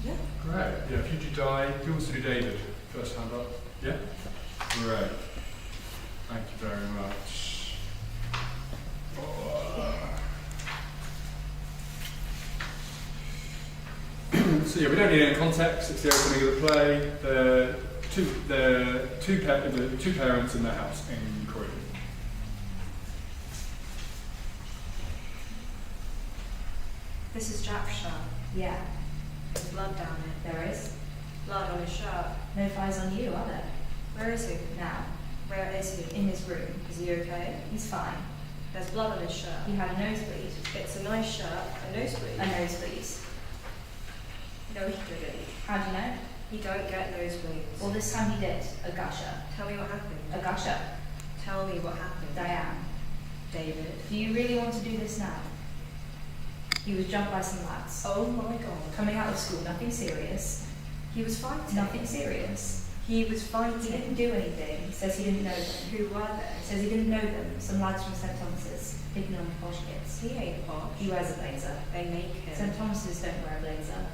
Yeah. Great. Yeah, if you do die, who wants to do David? First hand up. Yeah? Great. Thank you very much. So yeah, we don't need any context. It's the opening of the play. The two parents in their house in Croydon. This is Jack's shirt. Yeah, There's blood down it. there is. Blood on his shirt. No flies on you, are there? Where is he? Now, Where is he? in his room. Is he okay? He's fine. There's blood on his shirt. He had a nosebleed. It's a nice shirt. A nosebleed. A nosebleed. No, he didn't. How do you know? You don't get nosebleeds. Well, this time he did. A gusher. Tell me what happened. A gusher. Tell me what happened. Diane. David. Do you really want to do this now? He was jumped by some lads. Oh my god. Coming out of school, nothing serious. He was fighting. Nothing serious. He was He fighting. didn't do anything. He says he didn't know them. Who were He they? says he didn't know them. Some lads from St. Thomas's. Picking on posh kids. He ain't posh. He wears a blazer. They make him. St. Thomas's don't wear a blazer.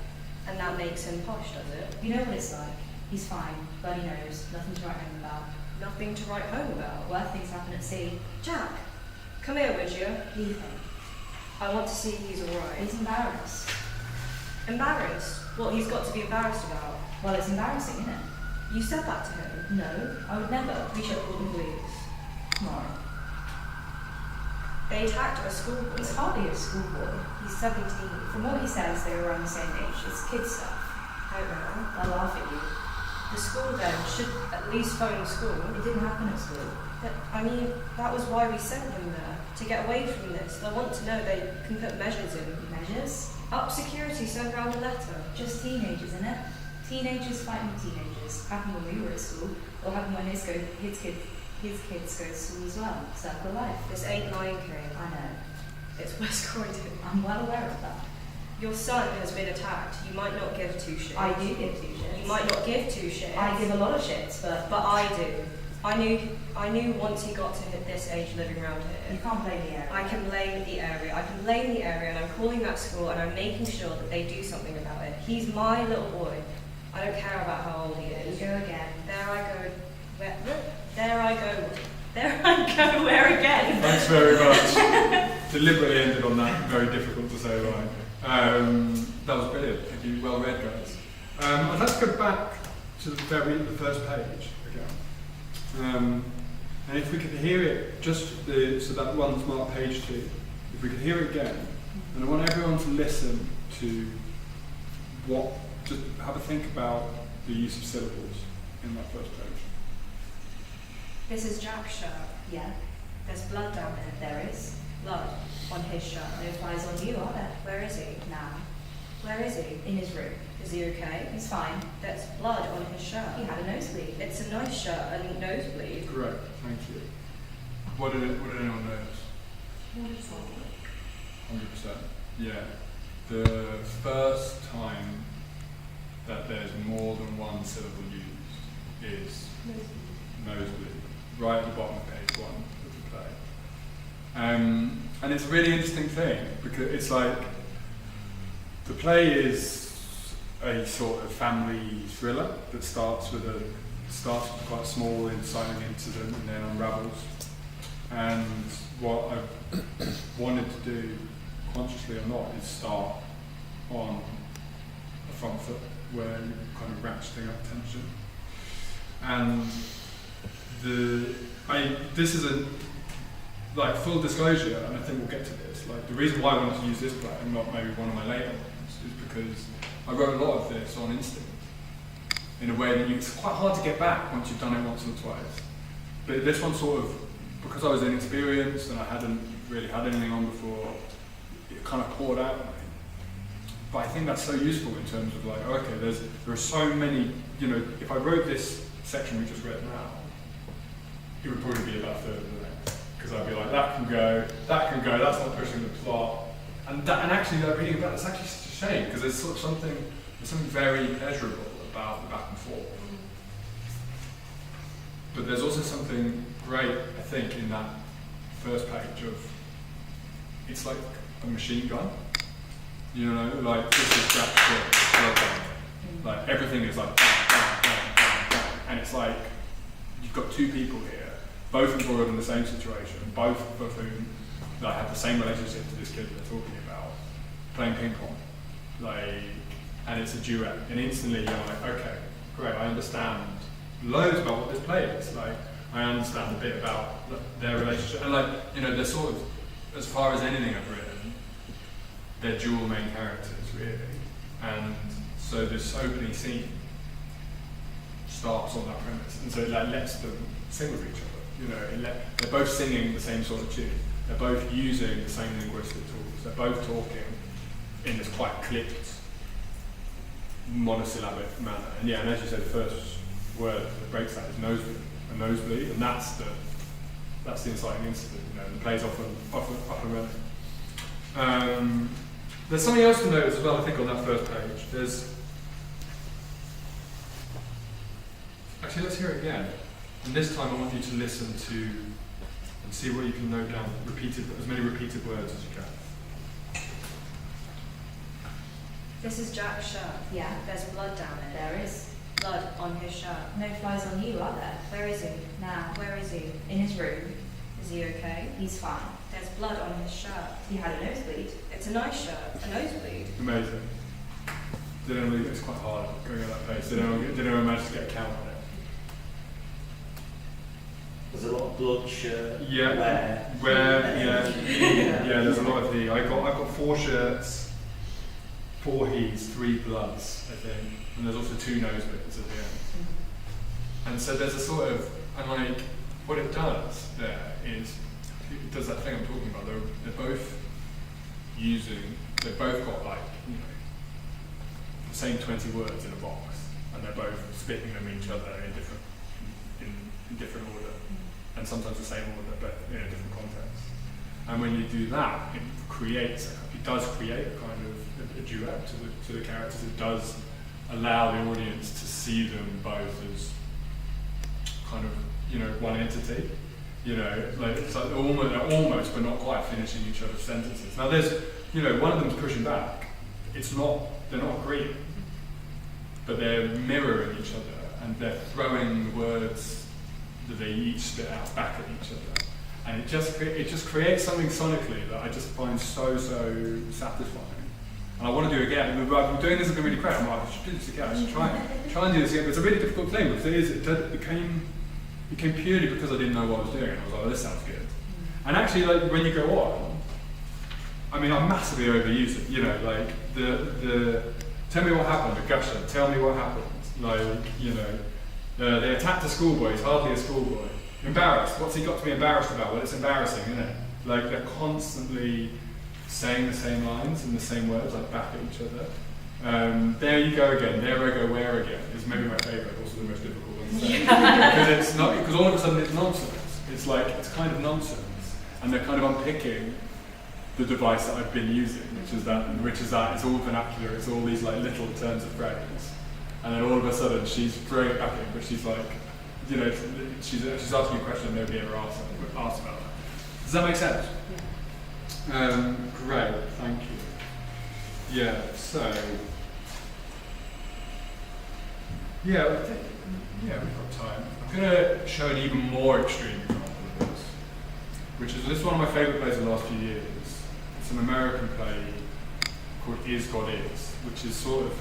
And that makes him posh, does it? You know what it's like. He's fine. Bloody nose. Nothing to write home about. Nothing to write home about. Worse things happen at sea. Jack, come here, would you? Leave him. I want to see if he's alright. He's embarrassed. Embarrassed? What he's got to be embarrassed about? Well, it's embarrassing, isn't it? You said that to him. No, I would never. We should call the police. Tomorrow. They attacked a schoolboy. He's hardly a schoolboy. He's 17. From what he says, they were around the same age. It's kid stuff. I don't know. They'll laugh at you. The school then should at least phone the school. It didn't happen at school. I mean, that was why we sent them there, to get away from this. They want to know they can put measures in. Measures? Up security, send round a letter. Just teenagers, innit? Teenagers fighting with teenagers. Happened when we were at school. Or happened when his kids go to school as well. Circle of life. This ain't Lion King. I know. It's West Croydon. I'm well aware of that. Your son has been attacked. You might not give two shits. I do give 2 shits. You might not give 2 shits. I give a lot of shits, but I do. I knew once he got to this age living around you here. can't blame the area. I can blame the area. I can blame the area, and I'm calling that school, and I'm making sure that they do something about it. He's my little boy. I don't care about how old he You is. go again. There I go. There I go. There I go. Where again? Thanks very much. Deliberately ended on that very difficult to say line. That was brilliant. Thank you. Well read, guys. I'd like to go back to the first page again. And if we could hear it, so that one's marked page 2. If we could hear it again, and I want everyone to listen to just have a think about the use of syllables in that first page. This is Jack's shirt. Yeah, There's blood down it. there is. Blood on his shirt. No flies on you, are there? Where is he? Now, Where is he? in his room. Is he okay? He's fine. There's blood on his shirt. He had a nosebleed. It's a nice shirt and nosebleed. Correct. Thank you. What did anyone notice? 100%. Yeah. The first time that there's more than one syllable used is nosebleed, right at the bottom of page 1 of the play. And it's a really interesting thing because it's like the play is a sort of family thriller that starts with quite a small inciting incident and then unravels. And what I wanted to do, consciously or not, is start on a front foot where you're kind of ratcheting up tension. And this is a full disclosure, and I think we'll get to this. Like the reason why I wanted to use this play and not maybe one of my later ones is because I wrote a lot of this on instinct in a way that it's quite hard to get back once you've done it once or twice. But this one sort of, because I was inexperienced and I hadn't really had anything on before, it kind of poured out of me. But I think that's so useful in terms of like, okay, there are so many, if I wrote this section we just read now, it would probably be about a third of the length. Because I'd be like, that can go, that's not pushing the plot. And actually, reading about it's actually such a shame, because there's something very pleasurable about the back and forth. But there's also something great, I think, in that first page of, it's like a machine gun. Like this is Jack's shit, like everything is like bang, bang, bang, bang, bang. And it's like, you've got two people here, both embroiled in the same situation, both of whom have the same relationship to this kid they're talking about, playing ping pong. And it's a duet. And instantly you're like, okay, great, I understand loads about what this play is. I understand a bit about their relationship. And they're sort of, as far as anything I've written, they're dual main characters, really. And so this opening scene starts on that premise. And so it lets them sing with each other. They're both singing the same sort of tune. They're both using the same linguistic tools. They're both talking in this quite clipped, monosyllabic manner. And and as you said, the first word that breaks that is nosebleed. A nosebleed, and that's the inciting incident. The play's often running. There's something else to notice as well, I think, on that first page. Actually, let's hear it again. And this time I want you to listen to and see what you can note down, as many repeated words as you can. This is Jack's shirt. Yeah, There's blood down it. there is. Blood on his shirt. No flies on you, are there? Where is he? Now, Where is he? in his room. Is he okay? He's fine. There's blood on his shirt. He had a nosebleed. It's a nice shirt. A nosebleed. Amazing. It's quite hard going at that pace. Did anyone manage to get a count on it? There's a lot of bloodshed. Yeah. Where? Yeah. Yeah. There's a lot of I got 4 shirts, 4 he's, 3 bloods, I think, and there's also 2 nose bits at the end. And so there's a sort of, and like, what it does there is, it does that thing I'm talking about. They're both they've both got like, you know, the same 20 words in a box, and they're both spitting them each other in different order, and sometimes the same order, but in a different context. And when you do that, it does create a kind of a duet to the characters. It does allow the audience to see them both as kind of, you know, one entity. You know, like it's like they're almost but not quite finishing each other's sentences. Now there's, you know, one of them's pushing back. They're not agreeing, but they're mirroring each other, and they're throwing words that they each spit out back at each other. And it just creates something sonically that I just find so satisfying. And I want to do it again. I'm doing this has been really great. I'm like, I should do this again. I should try and do this again. But it's a really difficult thing because it became purely because I didn't know what I was doing. And I was like, oh, this sounds good. And actually, like when you go on, I mean, I massively overuse it. You know, like the tell me what happened, the gusher. Tell me what happened. Like, you know, they attacked a schoolboy. He's hardly a schoolboy. Embarrassed. What's he got to be embarrassed about? Well, it's embarrassing, isn't it? Like they're constantly saying the same lines and the same words, like back at each other. There you go again. There I go. Where again? Is maybe my favourite. Also the most difficult one to say because it's not. Because all of a sudden it's nonsense. It's like it's kind of nonsense, and they're kind of unpicking the device that I've been using, which is that it's all vernacular. It's all these like little turns of phrase, and then all of a sudden she's throwing it back in, but she's like, you know, she's asking a question nobody ever asked about that. Does that make sense? Yeah. Great, thank you. Yeah, so we've got time. I'm going to show an even more extreme example of this, which is one of my favourite plays of the last few years. It's an American play called Is God Is, which is sort of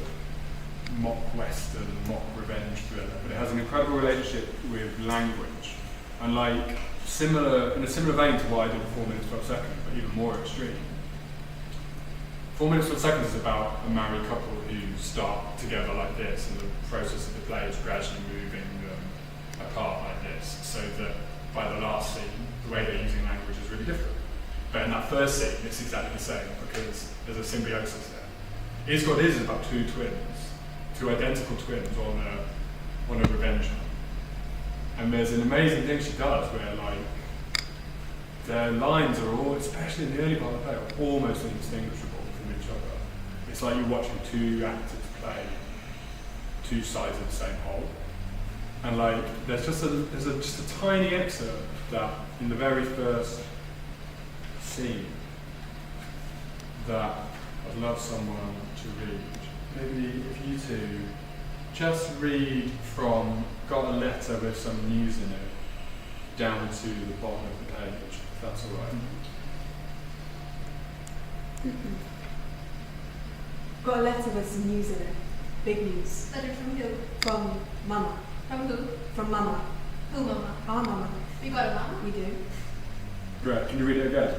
mock western, mock revenge thriller, but it has an incredible relationship with language, and like in a similar vein to what I did in 4 minutes 12 seconds, but even more extreme. 4 minutes 12 seconds is about a married couple who start together like this, and the process of the play is gradually moving them apart like this, so that by the last scene, the way they're using language is really different. But in that first scene, it's exactly the same because there's a symbiosis there. Is God Is about 2 twins. 2 identical twins on a revenge hunt. And there's an amazing thing she does where like their lines are all, especially in the early part of the play, are almost indistinguishable from each other. It's like you're watching 2 actors play 2 sides of the same whole. And like there's just a tiny excerpt that in the very first scene that I'd love someone to read. Maybe if you two just read from Got a Letter with Some News in It down to the bottom of the page, if that's all right. Got a letter with some news in it. Big news. Letter from who? From Mama. From who? From Mama. Who, Mama? Our Mama. We got a mama? We do. Great, can you read it again?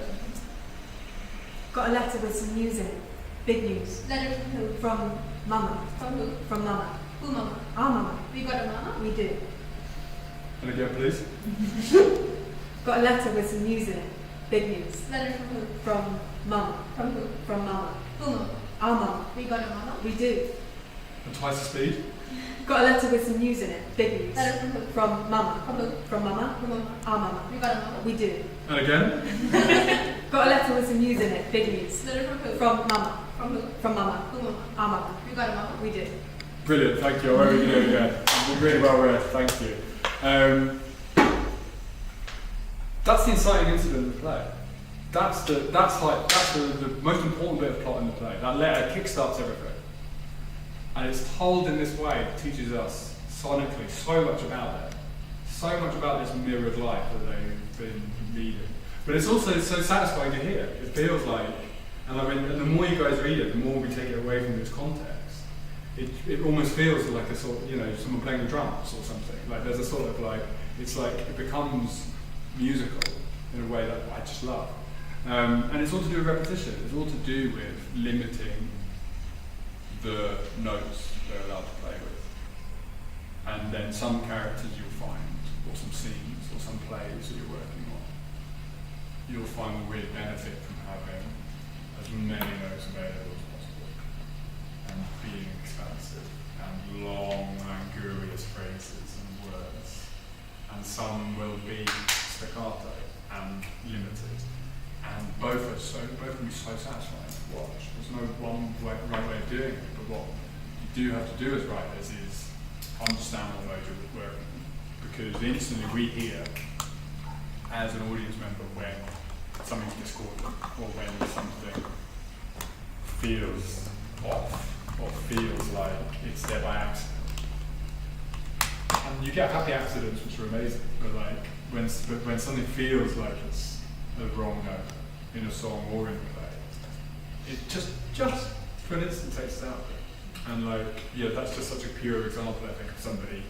Got a letter with some news in it. Big news. Letter from who? From Mama. From who? From Mama. Who, Mama? Our Mama. We got a mama? We do. And again, please. Got a letter with some news in it. Big news. Letter from who? From Mama. From who? From Mama. Who, Mama? Our Mama. We got a mama? We do. And twice the speed. Got a letter with some news in it. Big news. Letter from who? From Mama. From who? From Mama. Who, Mama? Our Mama. We got a mama? We do. And again. Got a letter with some news in it. Big news. Letter from who? From Mama. From who? From Mama. Who, Mama? Our Mama. We got a mama? We do. Brilliant, thank you. I won't read it again. It's been really well read, thank you. That's the inciting incident of the play. That's the most important bit of plot in the play. That letter kickstarts everything. And it's told in this way, it teaches us sonically so much about it. So much about this mirrored life that they've been leading. But it's also so satisfying to hear. It feels like, and the more you guys read it, the more we take it away from its context. It almost feels like a sort of, you know, someone playing the drums or something. Like there's a sort of like, it's like it becomes musical in a way that I just love. And it's all to do with repetition. It's all to do with limiting the notes they're allowed to play with. And then some characters you'll find, or some scenes, or some plays that you're working on, you'll find a real benefit from having as many notes available as possible, and being expansive, and long, languorous phrases and words. And some will be staccato and limited. And both can be so satisfying to watch. There's no one right way of doing it, but what you do have to do as writers is understand what modes you're working on. Because instantly we hear, as an audience member, when something's discordant, or when something feels off, or feels like it's there by accident. And you get happy accidents, which are amazing, but like when something feels like it's a wrong note in a song or in a play, it just for an instant takes it out. And like, yeah, that's just such a pure example, I think, of somebody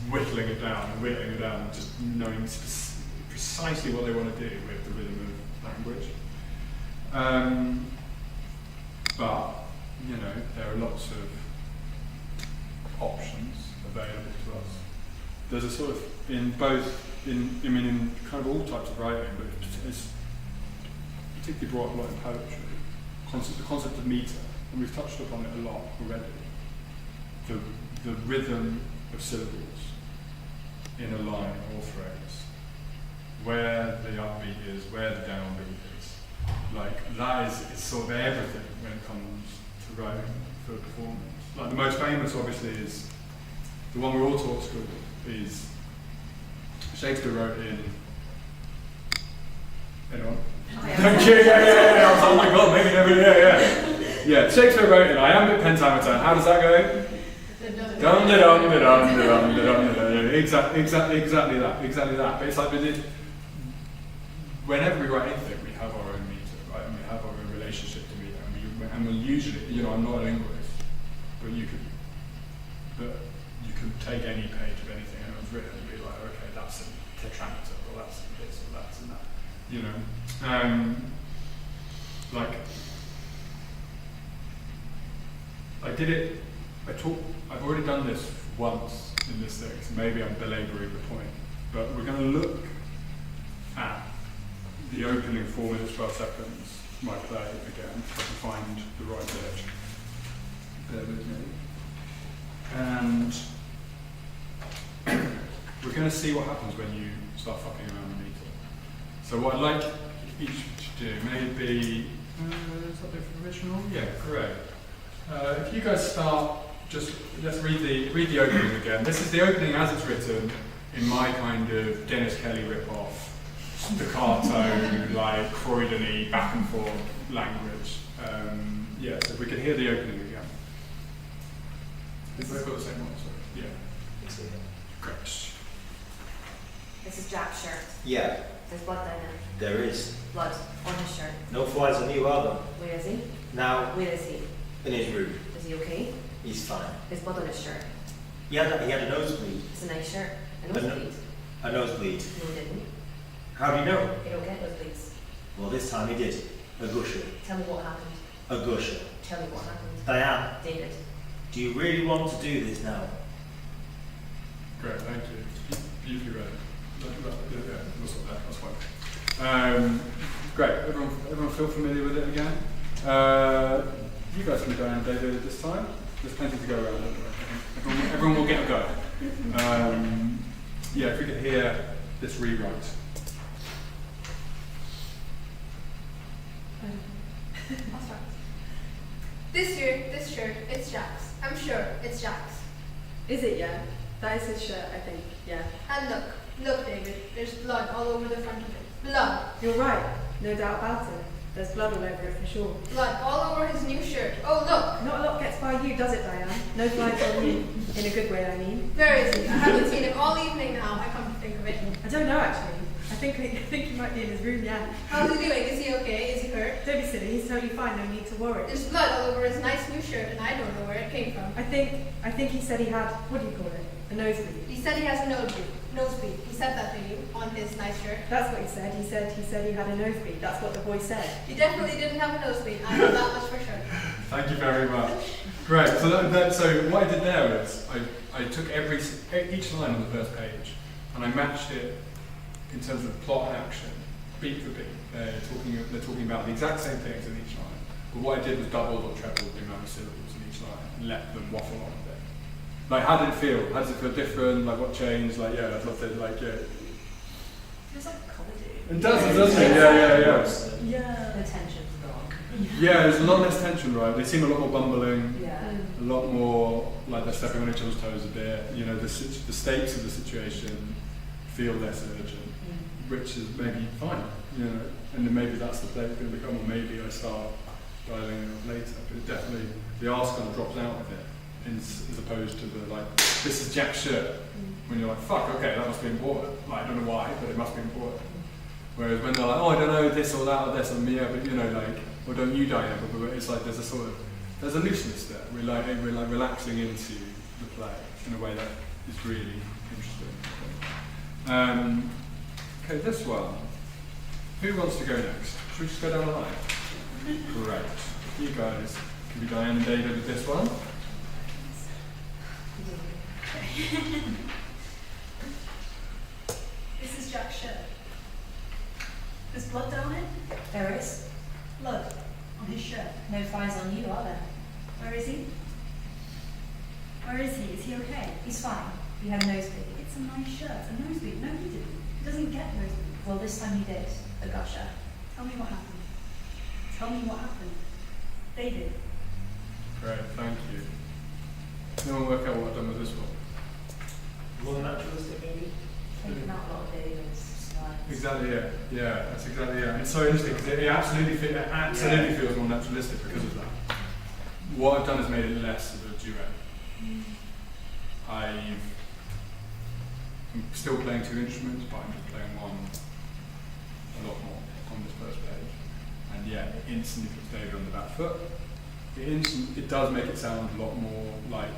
whittling it down, and just knowing precisely what they want to do with the rhythm of language. But, you know, there are lots of options available to us. There's a sort of, in kind of all types of writing, but it's particularly brought up a lot in poetry, the concept of meter, and we've touched upon it a lot already. The rhythm of syllables in a line or phrase, where the upbeat is, where the downbeat is. Like, that is sort of everything when it comes to writing for a performance. Like, the most famous, obviously, is the one we're all taught at school, is Shakespeare wrote in. Anyone? Thank you, yeah. I was like, oh my god, maybe never, yeah. Shakespeare wrote in iambic pentameter. How does that go? Exactly that. But it's like, whenever we write anything, we have our own meter, right? And we have our own relationship to meter. And we'll usually, you know, I'm not a linguist, but you could take any page of anything anyone's written and be like, okay, that's a tetramater, or that's this, or that's and that. You know, like I've already done this once in this thing, so maybe I'm belaboring the point, but we're going to look at the opening 4 minutes 12 seconds, my play again, if I can find the right bit. Bear with me. And we're going to see what happens when you start fucking around the meter. So what I'd like each to do, maybe, is that the original? Yeah, great. If you guys start, let's read the opening again. This is the opening as it's written in my kind of Dennis Kelly rip-off, staccato, like Freudian-y, back and forth language. So if we can hear the opening again. We've both got the same one, so yeah. Great. This is Jack's shirt. Yeah, There's blood down there. there is. Blood on his shirt. No flies on you, are there? Where is he? Now, Where is he? in his room, Is he okay? he's fine. There's blood on his shirt. He had a nosebleed. It's a nice shirt. A But no- nosebleed. A nosebleed. No, he didn't. How do you know? You don't get nosebleeds. Well, this time he did. A gusher. Tell me what happened. A gusher. Tell me what happened. Diane, David. do you really want to do this now? Great, thank you. Beautifully read. Yeah, that's fine. Great, everyone feel familiar with it again? You guys can go around David this time. There's plenty to go around. Everyone will get a go. If we could hear this rewrite. This shirt, it's Jack's. I'm sure it's Jack's. Is it, yeah? That is his shirt, I think, yeah. And look, David, there's blood all over the front of it. Blood. You're right, no doubt about it. There's blood all over it for sure. Blood all over his new shirt. Oh, look. Not a lot gets by you, does it, Diane? No flies on you. In a good way, I mean. Where is he? I haven't seen him all evening now, I come to think of it. I don't know, actually. I think he might be in his room, yeah. How's he doing? Is he okay? Is he hurt? Don't be silly, he's totally fine, no need to worry. There's blood all over his nice new shirt, and I don't know where it came from. I think he said he had, what do you call it? A nosebleed. He said he has a nosebleed. He said that to you on his nice shirt. That's what he said. He said he had a nosebleed. That's what the boy said. He definitely didn't have a nosebleed. I know that much for sure. Thank you very much. Great. So what I did there was I took each line on the first page and I matched it in terms of plot and action, beat for beat. They're talking about the exact same things in each line. But what I did was doubled or trebled the amount of syllables in each line and let them waffle on a bit. Like, how did it feel? How does it feel different? Like, what changed? Like, yeah, I'd love to, like, yeah. Feels like comedy. It does, doesn't it? Yeah. Yeah. The tension's gone. Yeah, there's a lot less tension, right? They seem a lot more bumbling. Yeah. A lot more like they're stepping on each other's toes a bit. You know, the stakes of the situation feel less urgent, which is maybe fine. You know, and then maybe that's the play it's going to become, or maybe I start dialing it up later. But it definitely, the arse kind of drops out of it, as opposed to the like, this is Jack's shirt. When you're like, fuck, okay, that must be important. Like, I don't know why, but it must be important. Whereas when they're like, oh, I don't know this or that or this or me, but you know, like, or don't you, Diana? But it's like there's a sort of there's a looseness there. We're like relaxing into the play in a way that is really interesting. Okay, this one. Who wants to go next? Should we just go down the line? Great. You guys can be Diane and David with this one. This is Jack's shirt. There's blood down it. There is. Blood on his shirt. No flies on you, are there? Where is he? Where is he? Is he okay? He's fine. He had a nosebleed. It's a nice shirt. A nosebleed. No, he didn't. He doesn't get nosebleed. Well, this time he did. A gusher. Tell me what happened. Tell me what happened. David. Great, thank you. No one work out what I've done with this one. More naturalistic, maybe? Taking out a lot of David's slides. Exactly, yeah, that's exactly it. It's so interesting because it absolutely feels more naturalistic because of that. What I've done is made it less of a duet. I'm still playing two instruments, but I'm just playing one a lot more on this first page. And yeah, it instantly puts David on the back foot. It does make it sound a lot more like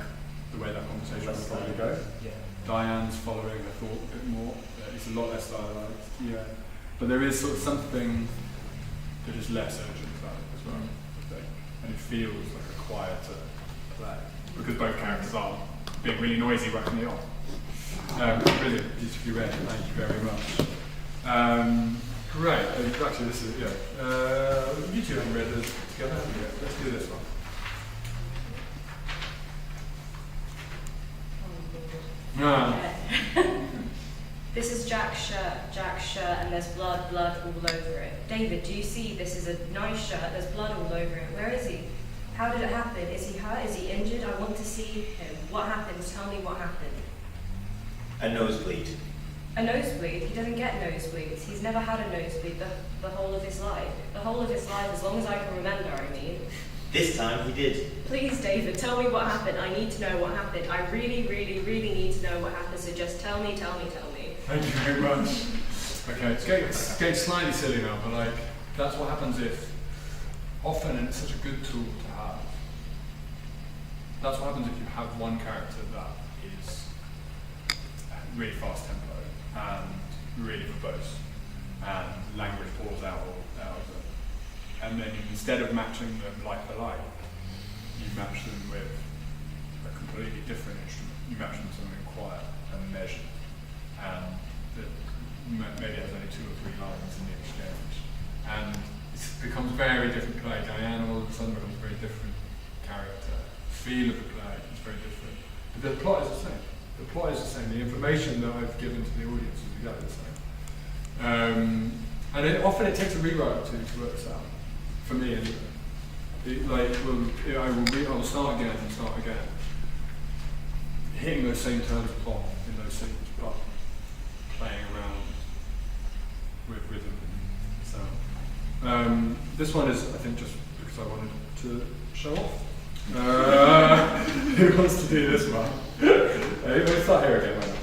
the way that conversation would probably go. Yeah. Diane's following her thought a bit more. It's a lot less dialogue. Yeah. But there is sort of something that is less urgent about it as well, I think. And it feels like a quieter play. Because both characters are being really noisy right from the off. Brilliant, beautifully read, thank you very much. Great, actually this is, you two haven't read this together, haven't you? Let's do this one. This is Jack's shirt, and there's blood all over it. David, do you see this is a nice shirt, there's blood all over it. Where is he? How did it happen? Is he hurt? Is he injured? I want to see him. What happened? Tell me what happened. A nosebleed. A nosebleed? He doesn't get nosebleeds. He's never had a nosebleed the whole of his life. The whole of his life, as long as I can remember, I mean. This time he did. Please, David, tell me what happened. I need to know what happened. I really need to know what happened, so just tell me. Thank you very much. Okay, it's getting slightly silly now, but like, that's what happens if, often, and it's such a good tool to have, that's what happens if you have one character that is really fast tempo and really verbose, and language pours out of them. And then instead of matching them like for like, you match them with a completely different instrument. You match them with something quiet and measured, and that maybe has only 2 or 3 lines in the exchange. And it becomes a very different play. Diana all of a sudden becomes a very different character. The feel of the play is very different. But the plot is the same. The plot is the same. The information that I've given to the audience is exactly the same. And often it takes a rewrite to work this out. For me, anyway. I will start again and start again. Hitting those same terms of plot in those scenes, but playing around with rhythm and sound. This one is, I think, just because I wanted to show off. Who wants to do this one? Let's start here again. Why not?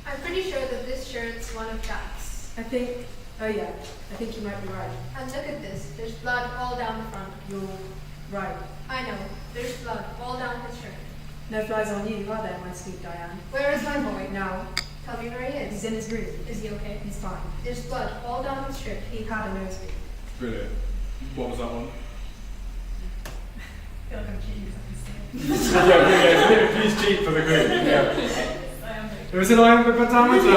I'm pretty sure that this shirt's one of Jack's. I think you might be right. And look at this, there's blood all down the front. You're right. I know, there's blood all down his shirt. No flies on you, are there, my sweet Diane? Where is my boy now? Tell me where he is. he's in his room. Is he okay? He's fine. There's blood all down his shirt. He had a nosebleed. Brilliant. What was that one? I feel like I'm cheating because Yeah, please cheat for the group. Yeah. I am very It was an iambic pentameter.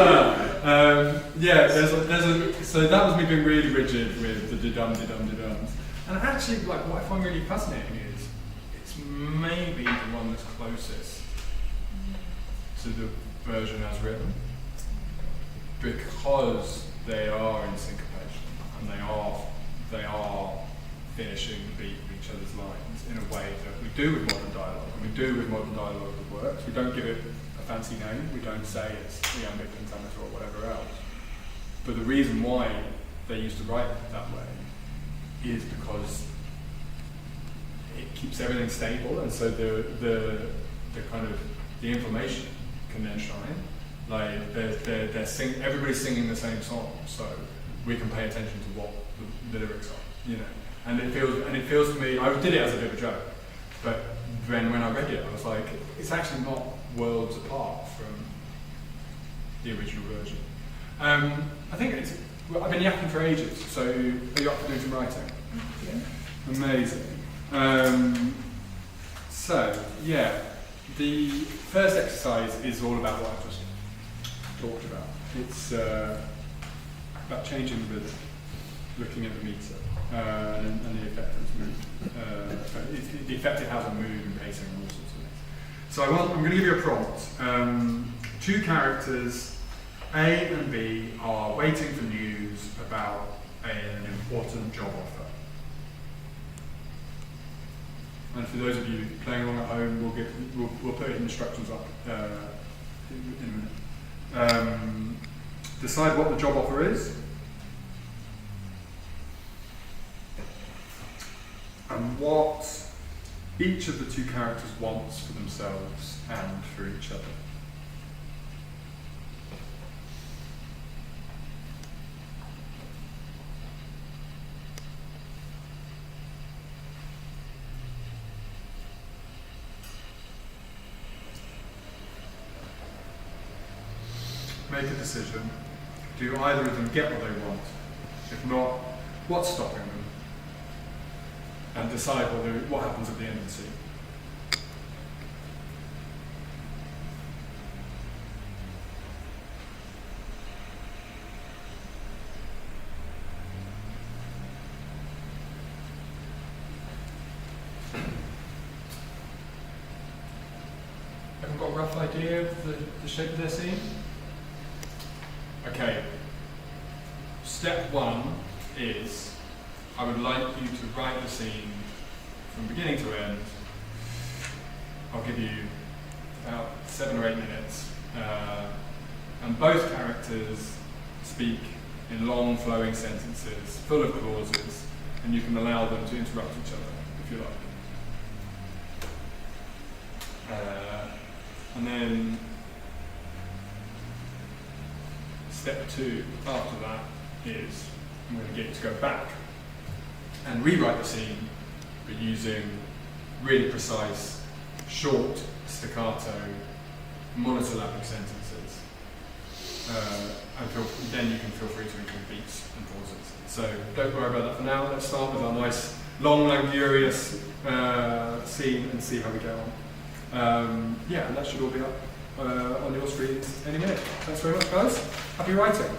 So that was me being really rigid with the dum-de-dum-de-dums. And actually, like, what I find really fascinating is it's maybe the one that's closest to the version as written, because they are in syncopation and they are finishing the beat of each other's lines in a way that we do with modern dialogue, and we do with modern dialogue that works. We don't give it a fancy name. We don't say it's iambic pentameter or whatever else. But the reason why they used to write it that way is because it keeps everything stable, and so the kind of the information can then shine. Like everybody's singing the same song, so we can pay attention to what the lyrics are, you know. And it feels to me, I did it as a bit of a joke, but then when I read it, I was like, it's actually not worlds apart from the original version. I think I've been yapping for ages, so are you up for doing some writing? Yeah. Amazing. So, yeah, the first exercise is all about what I've just talked about. It's about changing the rhythm, looking at the meter, and the effect of its movement. The effect it has on mood and pacing and all sorts of things. So I'm going to give you a prompt. Two characters, A and B, are waiting for news about an important job offer. And for those of you playing along at home, we'll put instructions up in a minute. Decide what the job offer is, and what each of the two characters wants for themselves and for each other. Make a decision. Do either of them get what they want? If not, what's stopping them? And decide what happens at the end of the scene. Everyone got a rough idea of the shape of their scene? Okay. Step one is I would like you to write the scene from beginning to end. I'll give you about 7 or 8 minutes. And both characters speak in long flowing sentences, full of clauses, and you can allow them to interrupt each other if you like. And then step 2 after that is I'm going to get you to go back and rewrite the scene, but using really precise, short, staccato, monosyllabic sentences. Then you can feel free to include beats and pauses. So don't worry about that for now. Let's start with our nice, long, luxurious scene and see how we get on. Yeah, and that should all be up on your screens any minute. Thanks very much, guys. Happy writing.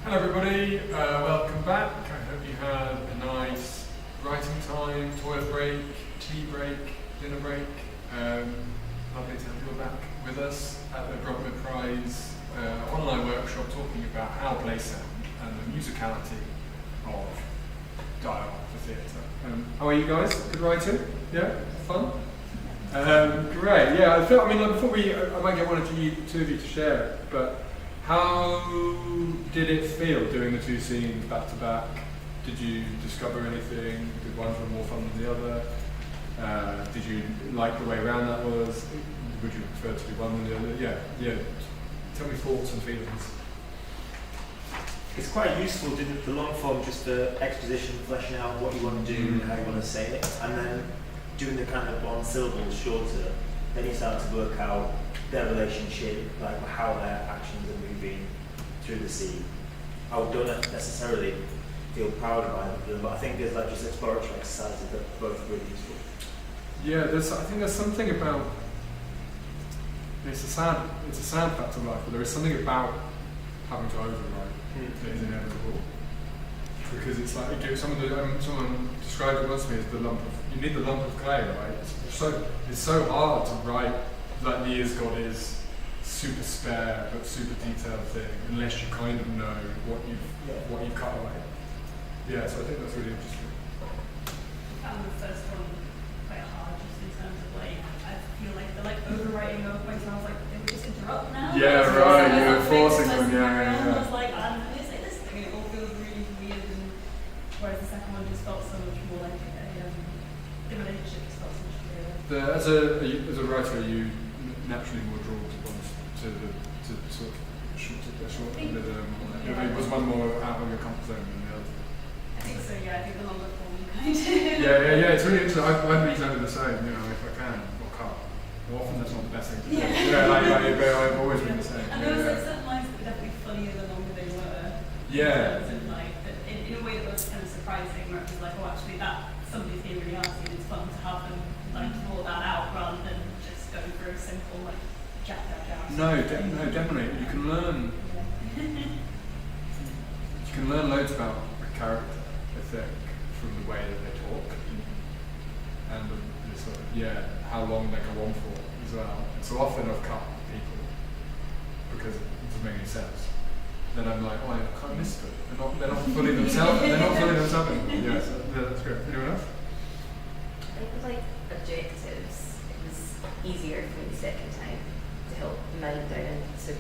Hello everybody, welcome back. I hope you had a nice writing time, toilet break, tea break, dinner break. Lovely to have you all back with us at the Bromwood Prize online workshop talking about how plays sound and the musicality of dialogue for theatre. How are you guys? Good writing? Yeah? Fun? Great, yeah, before I might get one or two of you to share, but how did it feel doing the two scenes back to back? Did you discover anything? Did one feel more fun than the other? Did you like the way around that was? Would you prefer to do one than the other? Yeah. Tell me thoughts and feelings. It's quite useful, didn't it? The long form, just the exposition, fleshing out what you want to do and how you want to say it, and then doing the kind of one syllable shorter. Then you start to work out their relationship, like how their actions are moving through the scene. I don't necessarily feel proud of either of them, but I think there's like just exploratory exercises that are both really useful. Yeah, I think there's something about it's a sound factor of life, but there is something about having to overwrite that is inevitable. Because it's like someone described it once to me as you need the lump of clay, right? It's so hard to write like the Is God Is super spare but super detailed thing unless you kind of know what you've cut away. Yeah, so I think that's really interesting. I found the first one quite hard just in terms of like I feel like the overwriting of points and I was like, they would just interrupt now. Yeah, so right, I you're was forcing like, them, I yeah. was like, I'm going to say this thing and it all feels really weird, and whereas the second one just felt so much more like the relationship just felt so much clearer. As a writer, are you naturally more drawn to sort of short rhythm? Was one more out of your comfort zone than the other? I think so, yeah. I think the longer form kind of. Yeah. It's really interesting. I'd be exactly the same. If I can or can't. Well, often that's not the best thing to do. I've always been the same. And there was certain lines that were definitely funnier the longer they were. Yeah. In a way that was kind of surprising, where it was like, oh, actually, that somebody's being really nasty, and it's fun to have them draw that out rather than just go through a simple jab. No, definitely. You can learn. You can learn loads about a character, I think, from the way that they talk and the sort of how long they go on for as well. And so often I've cut people because it doesn't make any sense. Then I'm like, oh, I can't miss them. They're not fully themselves. They're not fully themselves anymore. Yeah, so that's great. Anyone else? I think with adjectives, it was easier for me the second time to help mind down into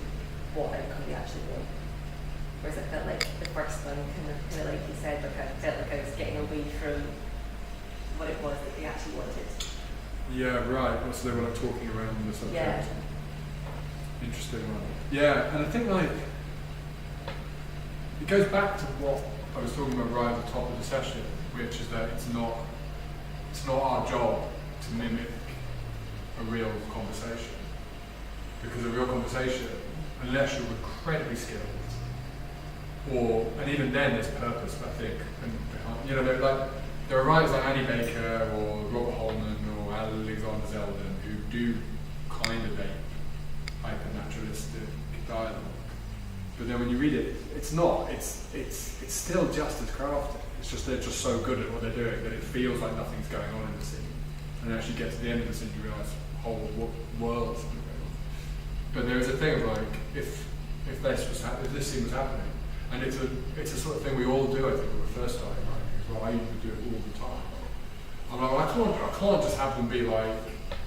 what outcome they actually want. Whereas I felt like the first one, kind of like you said, I felt like I was getting away from what it was that they actually wanted. Yeah, right. So they were talking around the subject. Yeah. Interesting one. Yeah, and I think it goes back to what I was talking about right at the top of the session, which is that it's not our job to mimic a real conversation. Because a real conversation, unless you're incredibly skilled, and even then there's purpose, I think, and there are writers like Annie Baker or Robert Holman or Alexander Zeldin who do kind of a hyper-naturalistic dialogue. But then when you read it, it's not. It's still just as crafted. It's just they're just so good at what they're doing that it feels like nothing's going on in the scene. And as you get to the end of the scene, you realise the whole world's going on. But there is a thing of if this scene was happening, and it's a sort of thing we all do. I think when we first started writing as well. I used to do it all the time. I'm like, well, I can't just have them be like,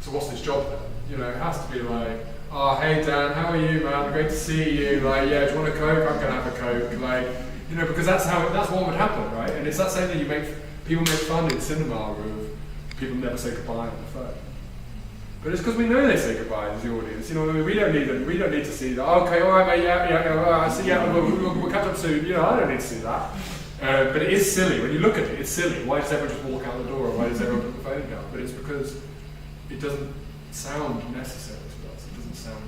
so what's this job then? It has to be like, oh, hey Dan, how are you, man? Great to see you. Do you want a Coke? I'm gonna have a Coke. Because that's what would happen, right? And it's that same thing people make fun in cinema of people never say goodbye on the phone. But it's because we know they say goodbye as the audience. We don't need to see that. Okay, all right, mate. Yeah. I see. Yeah, we'll catch up soon. I don't need to see that. But it is silly when you look at it. It's silly. Why does everyone just walk out the door? Or why does everyone put the phone down? But it's because it doesn't sound necessary to us. It doesn't sound.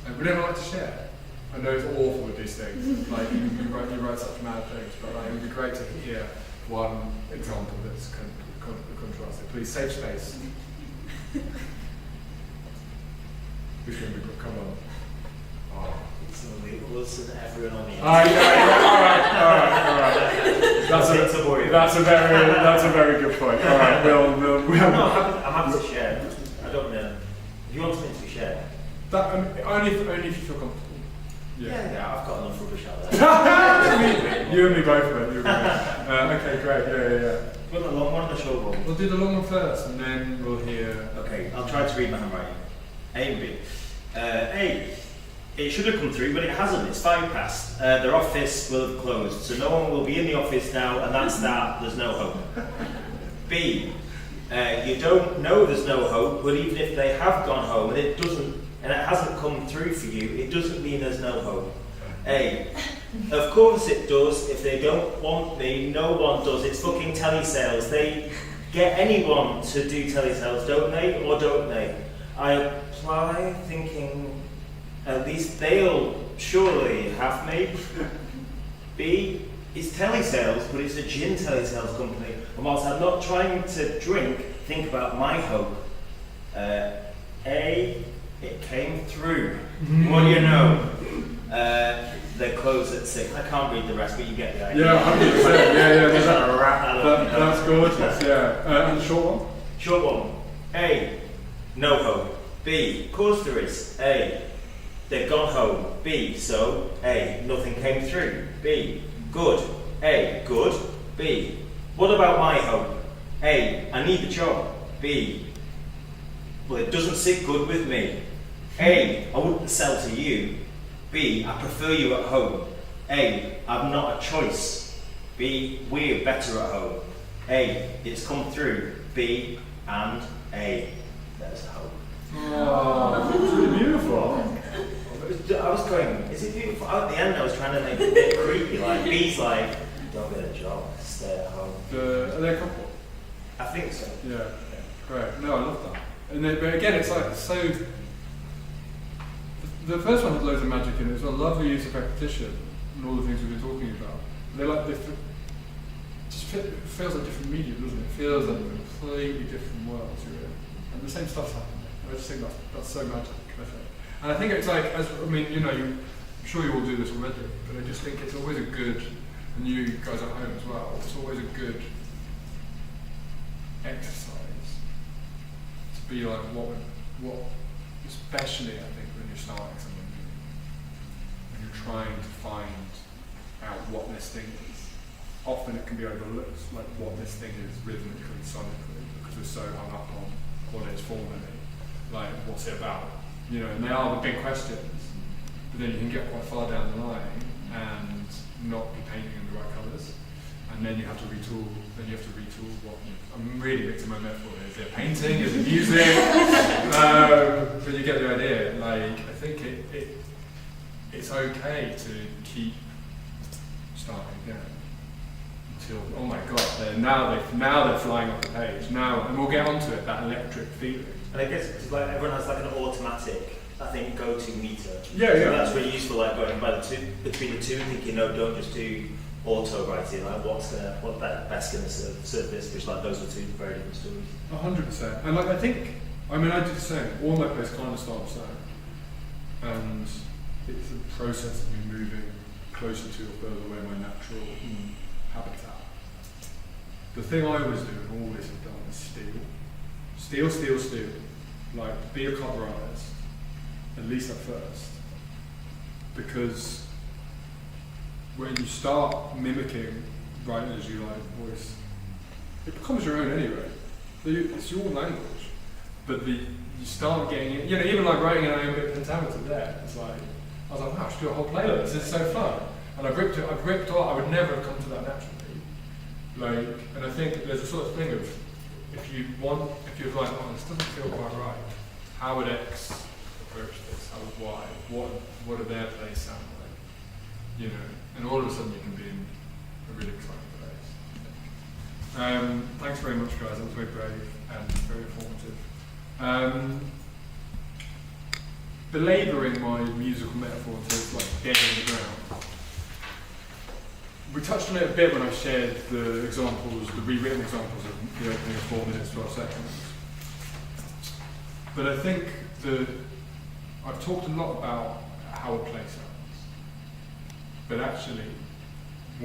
And we don't like to share. I know it's awful with these things. You write such mad things, but it would be great to hear one example that's contrasted. Please, safe space. Who's going to be come on? Oh. Some of the us and everyone on the Alright. That's a very good point. Alright, we'll I'm happy to share. I don't know. If you want something to be shared. only if you feel comfortable. Yeah, I've got enough rubbish out there. You and me both, mate. You and me. Okay, great. Yeah. One the long one or the short one? We'll do the long one first, and then we'll hear. Okay, I'll try to read my handwriting. A and B. A. It should have come through, but it hasn't. It's 5 past. Their office will have closed, so no one will be in the office now, and that's that. There's no hope. B. You don't know there's no hope, but even if they have gone home and it hasn't come through for you, it doesn't mean there's no hope. A. Of course it does. If they don't want me, no one does. It's fucking telesales. They get anyone to do telesales, don't they? Or don't they? I apply thinking at least they'll surely have me. B. It's telesales, but it's a gin telesales company. And whilst I'm not trying to drink, think about my hope. A. It came through. What do you know? They're closed at 6. I can't read the rest, but you get the idea. Yeah, 100%. Yeah. That's gorgeous. Yeah. And the short one? Short one. A. No hope. B. Of course there is. A. They've gone home. B. So. A. Nothing came through. B. Good. A. Good. B. What about my hope? A. I need the job. B. Well, it doesn't sit good with me. A. I wouldn't sell to you. B. I prefer you at home. A. I've not a choice. B. We're better at home. A. It's come through. B. And A. There's hope. Oh, that's really beautiful. I was going, is it beautiful? At the end I was trying to make it a bit creepy, like B's like, don't get a job, stay at home. Are they a couple? I think so. Yeah. Great. No, I love that. And then, but again, it's like so. The first one had loads of magic in it. It's a lovely use of repetition and all the things we've been talking about. They're like different. It feels like different medium, doesn't it? It feels like completely different worlds you're in, and the same stuff's happening. I just think that's so magic. And I think it's like, I'm sure you all do this already, but I just think it's always a good, and you guys at home as well, it's always a good exercise to be like, what, especially I think when you're starting something new, when you're trying to find out what this thing is. Often it can be overlooked, like what this thing is rhythmically, sonically, because we're so hung up on what it is formally, like what's it about. And they are the big questions, but then you can get quite far down the line and not be painting in the right colours, and then you have to retool. What I'm really mixing my metaphor here. Is it painting? Is it music? But you get the idea. Like I think it's okay to keep starting again until oh my god, now they're flying off the page now, and we'll get onto it. That electric feeling. And I guess it's like everyone has like an automatic, I think, go-to meter. Yeah. So that's really useful, like going between the two and thinking, no, don't just do auto writing. Like what's best gonna serve this? Which like those are two very different stories. 100%. And like I do the same. All my posts kind of start the same, and it's a process of me moving closer to or further away my natural habitat. The thing I always do and always have done is steal. Like, be a cover artist, at least at first. Because when you start mimicking writers you like voice, it becomes your own anyway. It's your language. But you start getting it, even like writing an own bit pentameter there, it's like, I was like, wow, I should do a whole playlist, this is so fun. And I've ripped off, I would never have come to that naturally. Like, and I think there's a sort of thing of, if you're like, oh, this doesn't feel quite right, how would X approach this? How would Y? What do their plays sound like? And all of a sudden you can be in a really exciting place. Thanks very much, guys. That was very brave and very informative. Belabouring my musical metaphor until it's like dead in the ground. We touched on it a bit when I shared the rewritten examples of the opening of 4 minutes, 12 seconds. But I think I've talked a lot about how a play sounds. But actually,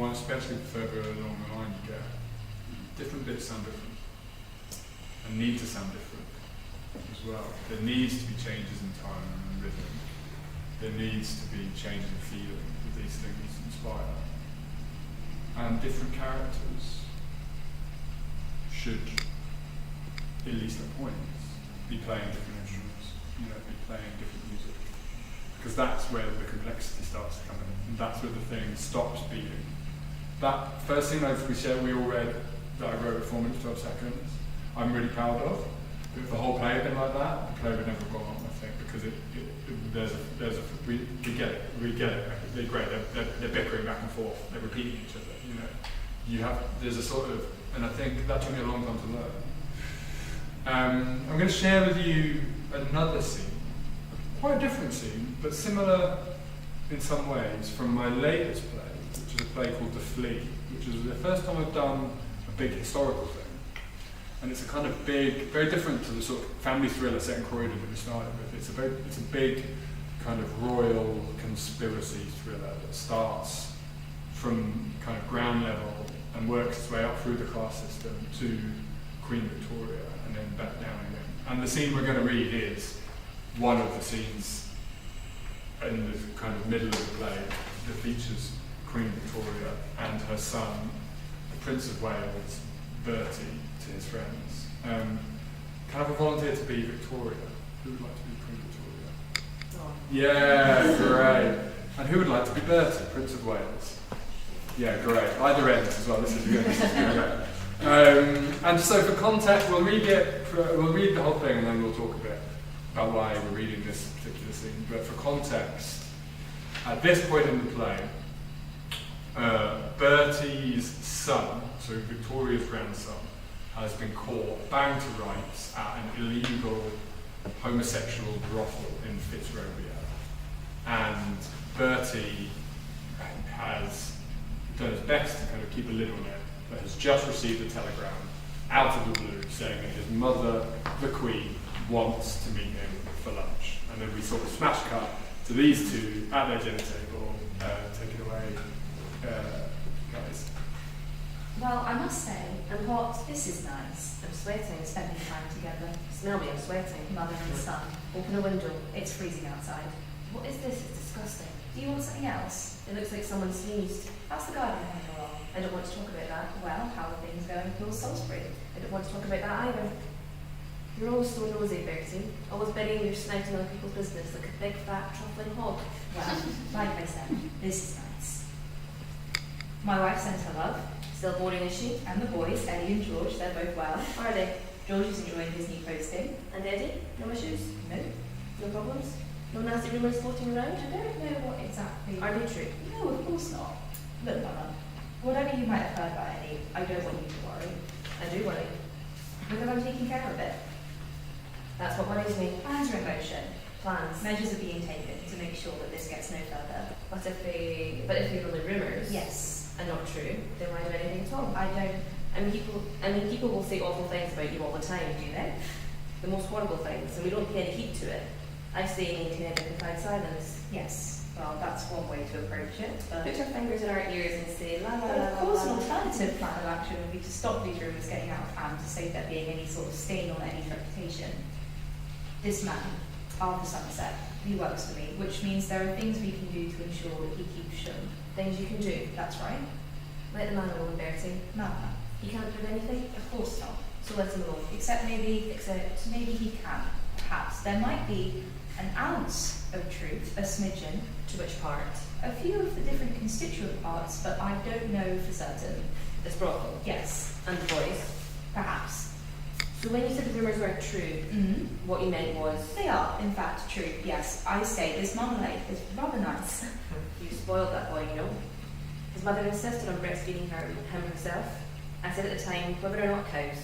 especially further along the line you get, different bits sound different and need to sound different as well. There needs to be changes in time and rhythm. There needs to be changes in feeling that these things inspire. And different characters should, at least at points, be playing different instruments, be playing different music. Because that's where the complexity starts to come in, and that's where the thing stops being. That first thing we all read that I wrote at 4 minutes 12 seconds, I'm really proud of. But if the whole play had been like that, the play would never have gone on, I think, because we get it. They're great. They're bickering back and forth. They're repeating each other. There's a sort of, and I think that took me a long time to learn. I'm going to share with you another scene, quite a different scene, but similar in some ways from my latest play, which is a play called The Flea, which is the first time I've done a big historical thing. And it's a kind of big, very different to the sort of family thriller set in Croydon that we started with. It's a big kind of royal conspiracy thriller that starts from kind of ground level and works its way up through the class system to Queen Victoria and then back down again. And the scene we're going to read is one of the scenes in the kind of middle of the play that features Queen Victoria and her son, the Prince of Wales, Bertie, to his friends. Can I have a volunteer to be Victoria? Who would like to be Queen Victoria? Oh. Yeah, great. And who would like to be Bertie, Prince of Wales? Yeah, great. Either end as well. This is good. And so for context, we'll read the whole thing, and then we'll talk a bit about why we're reading this particular scene. But for context, at this point in the play, Bertie's son, so Victoria's grandson, has been caught bound to rights at an illegal homosexual brothel in Fitzrovia. And Bertie has done his best to kind of keep a lid on it, but has just received a telegram out of the blue saying that his mother, the Queen, wants to meet him for lunch. And then we sort of smash cut to these two at their dinner table. Take it away, guys. Well, I must say, I'm hot. This is nice. I'm sweating, spending time together. Smell me, I'm sweating. Mother and son. Open the window. It's freezing outside. What is this? It's disgusting. Do you want something else? It looks like someone sneezed. How's the garden coming along? I don't want to talk about that. Well, how are things going for Salisbury? I don't want to talk about that either. You're always so nosy, Bertie. Always burying your snout in other people's business like a big, fat, truffling hog. Well, like I said, this is nice. My wife sends her love. Still boring, is she? And the boys, Ellie and George, they're both well. Are they? George is enjoying his new posting. And Eddie? No issues? No. No problems? No nasty rumours floating around? I don't know what exactly. Are they true? No, of course not. Look, Mama, whatever you might have heard about Ellie, I don't want you to worry. I do worry. Because I'm taking care of it. That's what worries me. Plans are in motion. Plans. Measures are being taken to make sure that this gets no further. But if they're only rumours, Yes. and not true, then why do anything at all? I don't. I mean, people will say awful things about you all the time, Do they? the most horrible things, and we don't pay any heed to it. I say maintain a dignified silence. Yes. Well, that's one way to approach it, but... Put our fingers in our ears and say la la But la of course, la, an la. alternative plan of action would be to stop these rumours getting out of hand to save there being any sort of stain on Eddie's reputation. This man, Arthur Somerset, he works for me, which means there are things we can do to ensure that he keeps shum. Things you can do. That's right. Let the man alone, Bertie. No, He can't prove anything, of course not. so let him alone. Except maybe Except he can. Perhaps there might be an ounce of truth, a smidgen, to which part? a few of the different constituent parts, but I don't know for certain. This brothel Yes, and the boys. perhaps. So when you said the rumours weren't true, Mm-hmm. what you meant was They are, in fact, true. Yes, I say this marmalade is rather nice. you spoiled that boy, you know. His mother insisted on breastfeeding him herself. I said at the time, whether or not cows.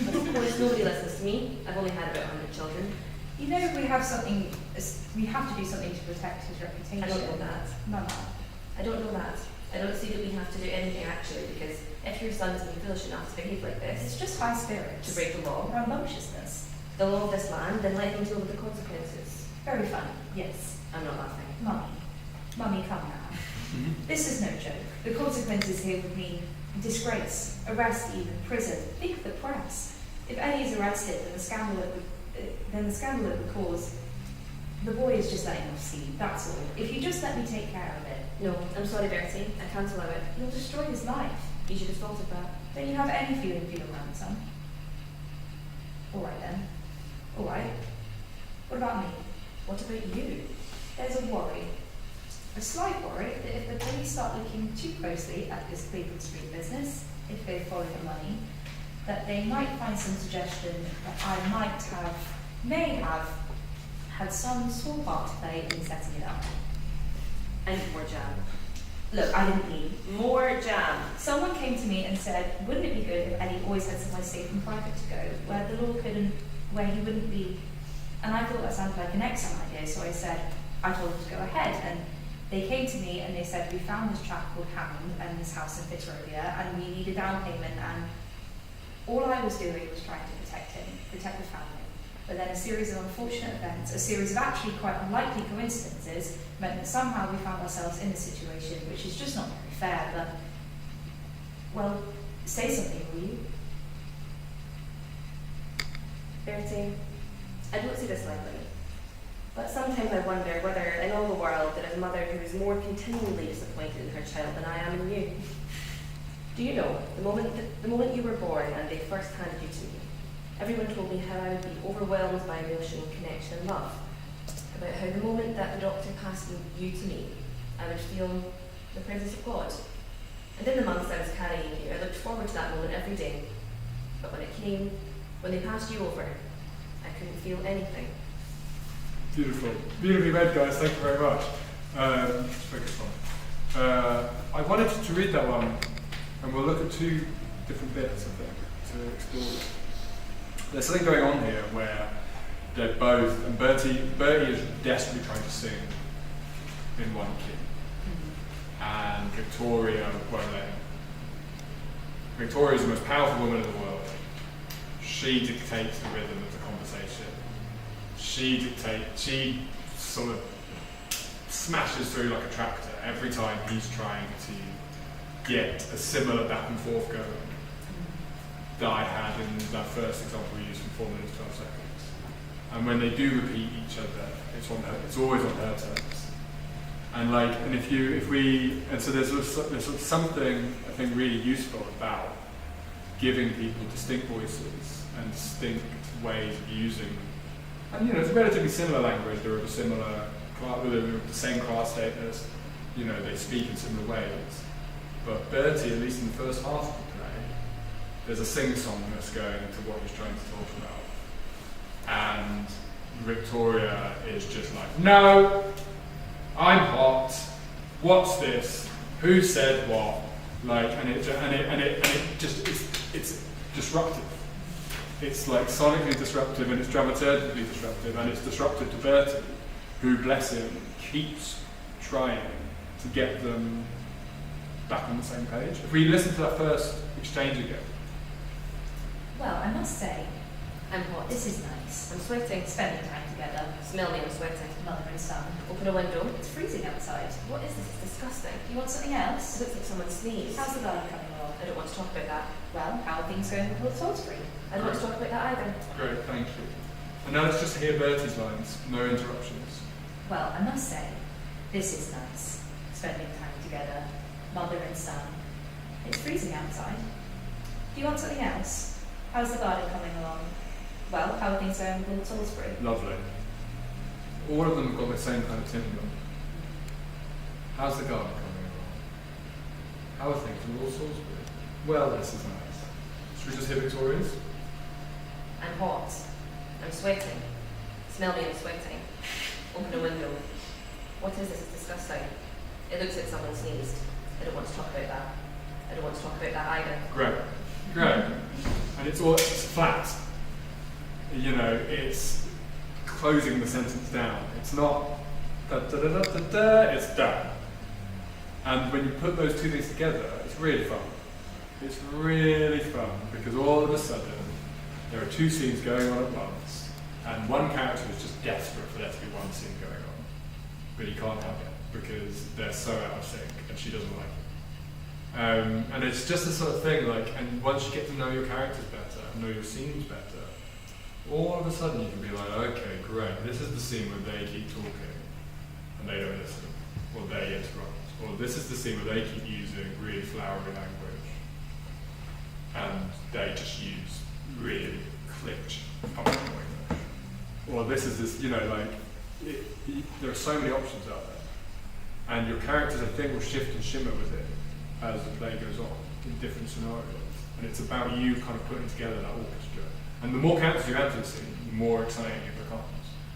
But of course, nobody listens to me. I've only had about 100 children. You know, we have to do something to protect his reputation. I don't know that. Mama. I don't know that. I don't see that we have to do anything actually, because if your son has been foolish enough to behave like this, It's just high spirits. to break the law, Rambunctiousness. the law of this land, then let him deal with the consequences. Very funny, yes. I'm not laughing. Mummy, come now. This is no joke. The consequences here would mean disgrace, arrest, even prison. Think of the press. If Eddie is arrested, then the scandal it would cause. The boy is just letting off steam. That's all. If you just let me take care of it, No, I'm sorry, Bertie. I can't allow it. you'll destroy his life. You should have thought of that. Don't you have any feeling for your grandson? All right then. All right. What about me? What about you? There's a worry. A slight worry that if the police start looking too closely at this Cleveland Street business, if they follow the money, that they might find some suggestion that I may have had some small part to play in setting it up. I need more jam. Look, I didn't need. More jam. Someone came to me and said, wouldn't it be good if Eddie always had somewhere safe and private to go, where the law couldn't, where he wouldn't be. And I thought that sounded like an excellent idea, so I told them to go ahead. And they came to me and they said, we found this chap called Hammond and this house in Fitzrovia, and we need a down payment, and all I was doing was trying to protect him, protect the family. But then a series of unfortunate events, a series of actually quite unlikely coincidences, meant that somehow we found ourselves in a situation which is just not very fair, but, well, say something, will you? Bertie, I don't see this lightly. But sometimes I wonder whether in all the world there is a mother who is more continually disappointed in her child than I am in you. Do you know, the moment you were born and they first handed you to me, everyone told me how I would be overwhelmed by emotion, connection and love. About how the moment that the doctor passed you to me, I would feel the presence of God. And in the months I was carrying you, I looked forward to that moment every day. But when it came, when they passed you over, I couldn't feel anything. Beautiful. Beautifully read, guys. Thank you very much. Focus on. I wanted to read that one, and we'll look at two different bits, I think, to explore. There's something going on here where they're both, and Bertie is desperately trying to sing in one key, and Victoria won't let him. Victoria is the most powerful woman in the world. She dictates the rhythm of the conversation. She sort of smashes through like a tractor every time he's trying to get a similar back and forth going that I had in that first example we used from 4 minutes 12 seconds. And when they do repeat each other, it's always on her terms. And so there's sort of something I think really useful about giving people distinct voices and distinct ways of using. And it's a relatively similar language, they're of a similar class, they're of the same class status, they speak in similar ways. But Bertie, at least in the first half of the play, there's a sing-songness going to what he's trying to talk about. And Victoria is just like, no, I'm hot, what's this, who said what, it's disruptive. It's like sonically disruptive and it's dramaturgically disruptive, and it's disruptive to Bertie, who, bless him, keeps trying to get them back on the same page. If we listen to that first exchange again. Well, I must say, I'm hot. this is nice. I'm sweating. Spending time together, Smell me, I'm sweating. mother and son. Open a window. It's freezing outside. What is this? It's disgusting. Do you want something It else? looks like someone sneezed. How's the garden coming along? I don't want to talk about that. Well, how are things going with Lord Salisbury? I don't want to talk about that either. Great, thank you. And now let's just hear Bertie's lines, no interruptions. Well, I must say, this is nice. Spending time together, mother and son. It's freezing outside. Do you want something else? How's the garden coming along? Well, how are things going with Lord Salisbury? Lovely. All of them have got the same kind of timbre. How's the garden coming along? How are things with Lord Salisbury? Well, this is nice. Should we just hear Victoria's? I'm hot. I'm sweating. Smell me, I'm sweating. Open a window. What is this? It's disgusting. It looks like someone sneezed. I don't want to talk about that. I don't want to talk about that either. Great. And it's flat. It's closing the sentence down. It's not da da da da da da, it's da. And when you put those two things together, it's really fun. It's really fun because all of a sudden there are two scenes going on at once, and one character is just desperate for there to be one scene going on, but he can't help it. because they're so out of sync and she doesn't like it. And it's just the sort of thing, like, and once you get to know your characters better, know your scenes better, all of a sudden you can be like, okay, great, this is the scene where they keep talking and they don't listen, or they interrupt, or this is the scene where they keep using really flowery language and they just use really clipped punctual language. Or this is this, you know, like, there are so many options out there. And your characters, I think, will shift and shimmer with it as the play goes on in different scenarios. And it's about you kind of putting together that orchestra. And the more characters you add to the scene, the more exciting it becomes.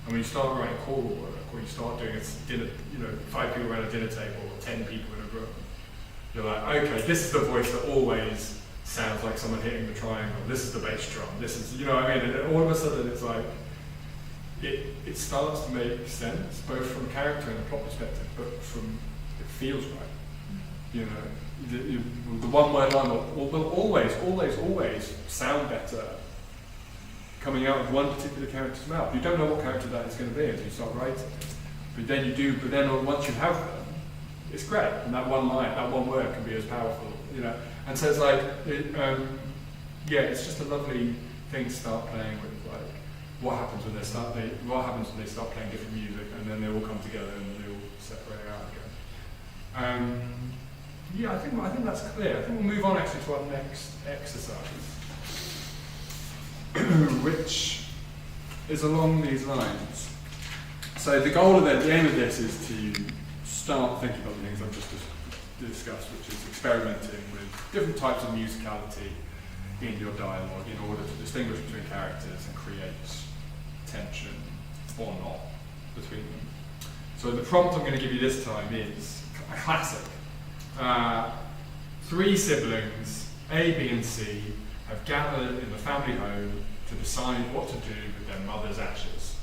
And when you start writing choral work, or you start doing a dinner, you know, 5 people around a dinner table, or 10 people in a room, you're like, okay, this is the voice that always sounds like someone hitting the triangle. This is the bass drum. This is, you know what I mean? And all of a sudden it's like, it starts to make sense, both from character and a plot perspective, but from, it feels right. You know, the one word line will always sound better coming out of one particular character's mouth. You don't know what character that is going to be until you start writing it. But then you do, but then once you have them, it's great. And that one line, that one word can be as powerful, you know. And so it's like, yeah, it's just a lovely thing to start playing with, like, what happens when they start playing different music, and then they all come together and they all separate out again. Yeah, I think that's clear. I think we'll move on actually to our next exercise, which is along these lines. So the goal of the aim of this is to start thinking about the things I've just discussed, which is experimenting with different types of musicality in your dialogue in order to distinguish between characters and create tension or not between them. So the prompt I'm going to give you this time is a classic. 3 siblings, A, B and C, have gathered in the family home to decide what to do with their mother's ashes.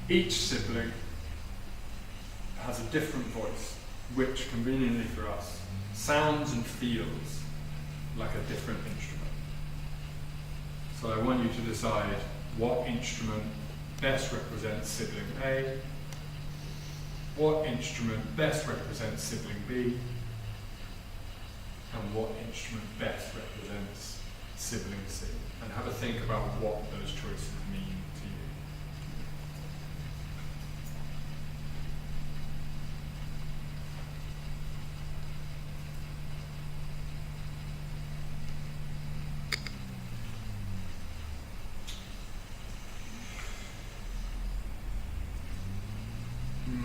Each sibling has a different voice, which conveniently for us sounds and feels like a different instrument. So I want you to decide what instrument best represents sibling A, what instrument best represents sibling B, and what instrument best represents sibling C. And have a think about what those choices mean to you.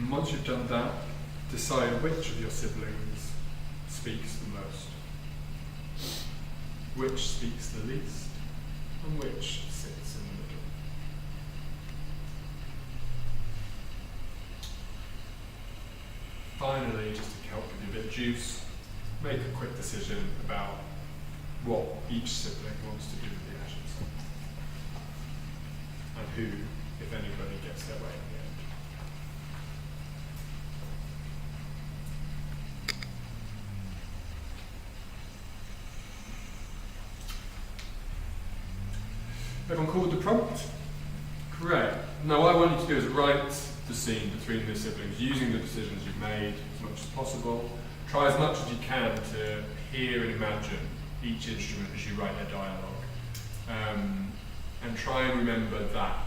Once you've done that, decide which of your siblings speaks the most, which speaks the least, and which sits in the middle. Finally, just to help give you a bit of juice, make a quick decision about what each sibling wants to do with the ashes, and who, if anybody, gets their way in the end. Everyone called the prompt? Great. Now what I want you to do is write the scene between the siblings using the decisions you've made as much as possible. Try as much as you can to hear and imagine each instrument as you write their dialogue. And try and remember that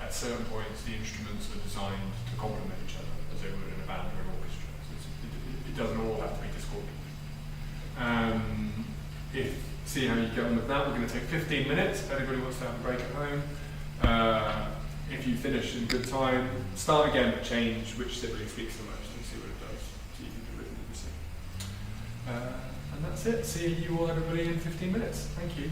at certain points the instruments are designed to complement each other as they would in a band or an orchestra. So it doesn't all have to be discordant. See how you get on with that. We're going to take 15 minutes if anybody wants to have a break at home. If you finish in good time, start again but change which sibling speaks the most and see what it does. So you can do it in the scene. And that's it. See you all, everybody, in 15 minutes. Thank you.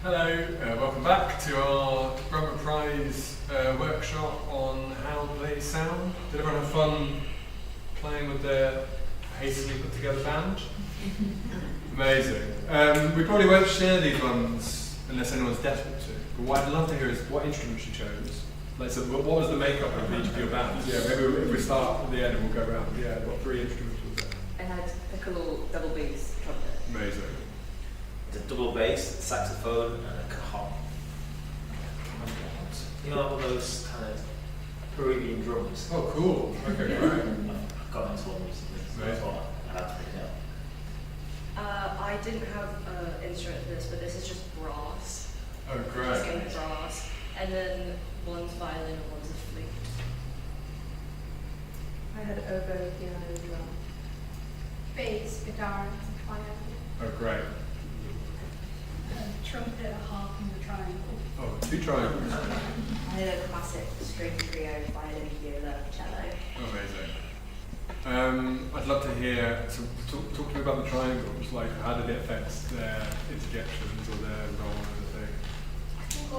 Hello, welcome back to our Grummer Prize workshop on how they sound. Did everyone have fun playing with their hastily put together band? Amazing. We probably won't share these ones unless anyone's desperate to. But what I'd love to hear is what instruments you chose. Like, so what was the makeup of each of your bands? Yeah, maybe if we start at the end and we'll go around. Yeah, what 3 instruments was there? And I had piccolo, double bass, trumpet. Amazing. It's a double bass, saxophone, and a cajon. You know, all those kind of Peruvian drums. Oh, cool. Okay, great. I've got into one recently, so I thought I had to pick it up. I didn't have an instrument for this, but this is just brass. Oh, Just great. getting brass. And then one's violin and one's a flute. I had oboe, piano, drum. Bass, guitar, piano. Oh, great. Trumpet, a harp, and a triangle. Oh, 2 triangles. I did a classic string trio, violin, viola, cello. Amazing. I'd love to hear, so talk to me about the triangles, like how did it affect their interjections or their role in the thing? I think it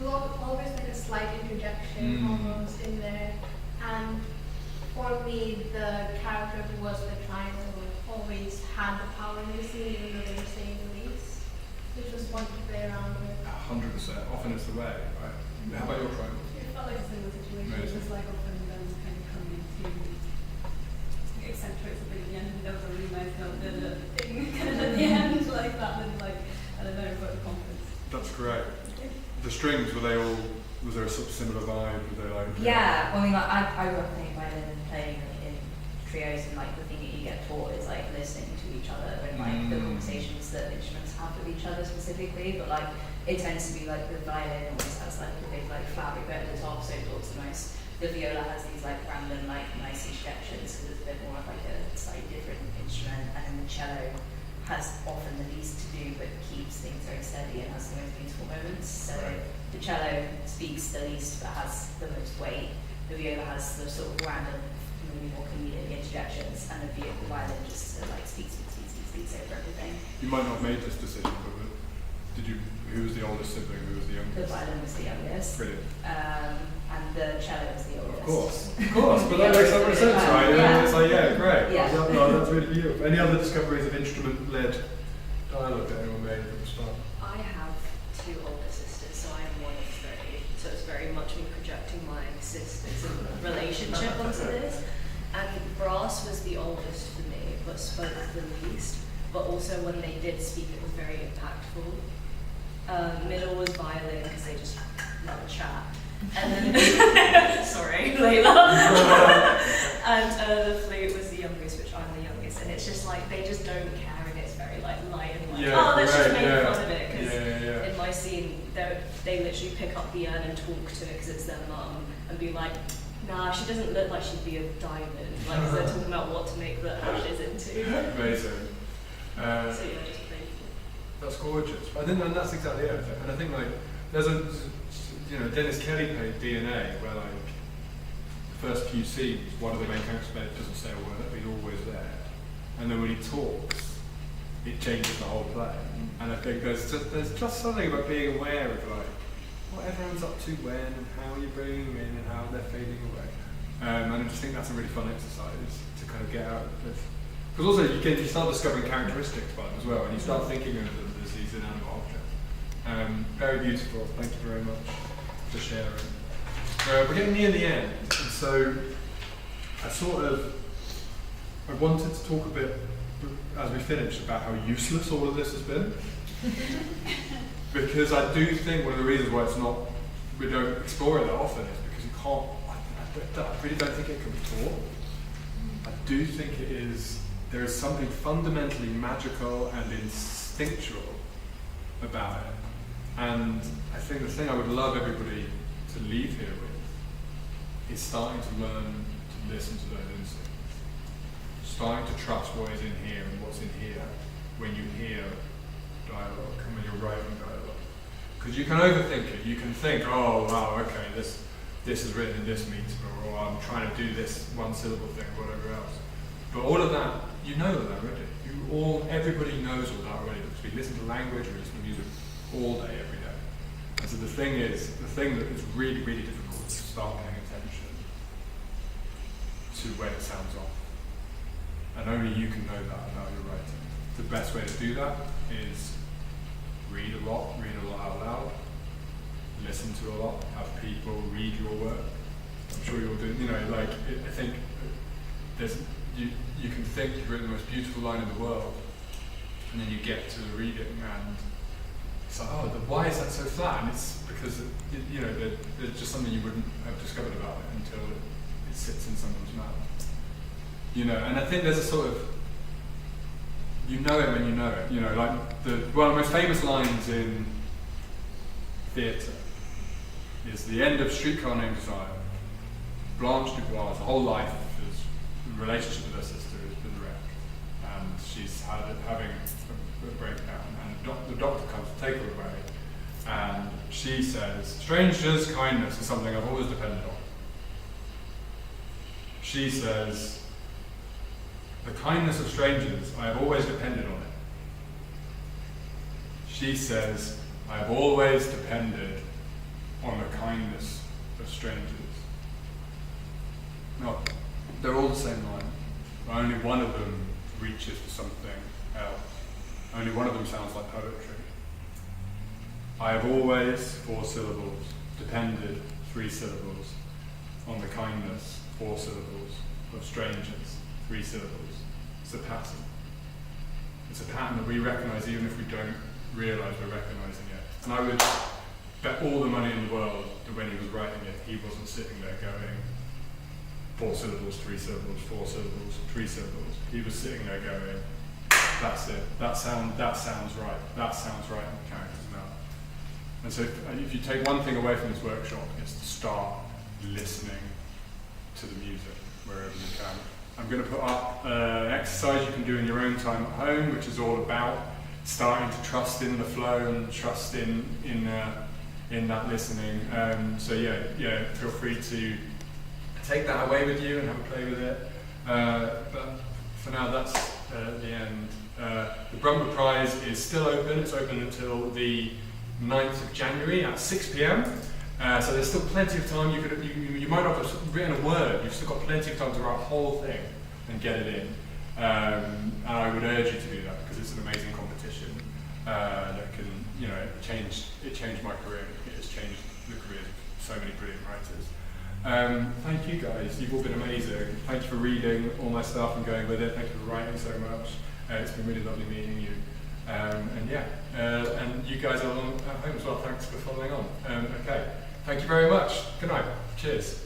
was always like a slight interjection almost in there. And for me, the character who was the triangle always had the power in the scene, even though they were saying the least, which was fun to play around with. 100%. Often it's the way, right? How about your triangles? It felt like a similar situation. It Amazing. was like often kind of coming to accentuate something at the end, and there was a really nice note thing kind of at the end like that, and like, I don't know, but the confidence. That's great. The strings, were they all, was there a sort of similar vibe? Were they like... Yeah, well, I mean, like, I grew up playing violin and playing in trios, and like the thing that you get taught is like listening to each other and like the conversations that instruments have with each other specifically. But like it tends to be like the violin always has like a big like fabric bit at the top, so it talks the most. The viola has these like random like nice interjections, so it's a bit more of like a slightly different instrument, and then the cello has often the least to do but keeps things very steady and has the most beautiful moments. So the cello speaks the least but has the most weight. The viola has the sort of random, maybe more comedic interjections, and the violin just like speaks over everything. You might not have made this decision, but did you? Who was the oldest sibling? Who was the youngest? The violin was the youngest, Brilliant. and the cello was the oldest. Of course, but that makes so much sense, right? Yeah. It's like, yeah, great. Yeah. No, that's really beautiful. Any other discoveries of instrument-led dialogue that anyone made from the start? I have 2 older sisters, so I'm one of 3. So it's very much me projecting my sisters and relationship onto this. And brass was the oldest for me, but spoke the least. But also when they did speak, it was very impactful. Middle was violin because they just love a chat. And then, sorry, Layla. And the flute was the youngest, which I'm the youngest. And it's just like, they just don't care, and it's very like light and like, Yeah, oh, let's just right, make yeah. fun of it. Because Yeah. in my scene, they literally pick up the urn and talk to it because it's their mum and be like, nah, she doesn't look like she'd be a diamond. Like, 'cause they're talking about what to make the ashes into. Amazing. So yeah, just playful. That's gorgeous. I think, and that's exactly it. And I think like there's a, you know, Dennis Kelly played DNA, where like the first few scenes, one of the main characters doesn't say a word, but he's always there. And then when he talks, it changes the whole play. And I think there's just something about being aware of like what everyone's up to when and how you're bringing them in and how they're fading away. And I just think that's a really fun exercise to kind of get out of this. Because also you start discovering characteristics by them as well, and you start thinking of them as these inanimate objects. Very beautiful. Thank you very much for sharing. We're getting near the end, and so I wanted to talk a bit as we finish about how useless all of this has been. Because I do think one of the reasons why we don't explore it that often is because you can't. I really don't think it can be taught. I do think there is something fundamentally magical and instinctual about it. And I think the thing I would love everybody to leave here with is starting to learn to listen to those instincts. Starting to trust what is in here and what's in here when you hear dialogue and when you're writing dialogue. Because you can overthink it. You can think, oh wow, okay, this is written in this meter, or I'm trying to do this one syllable thing, or whatever else. But all of that, you know that already. Everybody knows all that already because we listen to language, we listen to music all day, every day. And so the thing that is really, really difficult is to start paying attention to when it sounds off. And only you can know that about your writing. The best way to do that is read a lot out loud, listen to a lot, have people read your work. I'm sure you'll do, I think you can think you've written the most beautiful line in the world, and then you get to the reading and it's like, why is that so flat? And it's because, there's just something you wouldn't have discovered about it until it sits in someone's mouth. And I think there's a sort of, you know it when you know it. One of the most famous lines in theatre is the end of Streetcar Named Desire. Blanche Dubois' whole life, his relationship with her sister has been wrecked, and she's having a breakdown, and the doctor comes to take her away, and she says, "Strangers' kindness is something I've always depended on." She says, "The kindness of strangers, I have always depended on it." She says, "I have always depended on the kindness of strangers." No, they're all the same line, but only one of them reaches for something else. Only one of them sounds like poetry. I have always, 4 syllables, depended, 3 syllables, on the kindness, 4 syllables, of strangers, 3 syllables. It's a pattern. It's a pattern that we recognise even if we don't realise we're recognising it. And I would bet all the money in the world that when he was writing it, he wasn't sitting there going 4 syllables, 3 syllables, 4 syllables, 3 syllables. He was sitting there going, that's it. That sounds right. That sounds right in the character's mouth. And so if you take one thing away from this workshop, it's to start listening to the music wherever you can. I'm going to put up an exercise you can do in your own time at home, which is all about starting to trust in the flow and trust in that listening. So feel free to take that away with you and have a play with it. But for now, that's the end. The Brumber Prize is still open. It's open until the 9th of January at 6 p.m. So there's still plenty of time. You might not have written a word. You've still got plenty of time to write a whole thing and get it in. And I would urge you to do that because it's an amazing competition that can, it changed my career. It has changed the careers of so many brilliant writers. Thank you guys. You've all been amazing. Thank you for reading all my stuff and going with it. Thank you for writing so much. It's been really lovely meeting you. And you guys at home as well. Thanks for following on. Okay. Thank you very much. Good night. Cheers.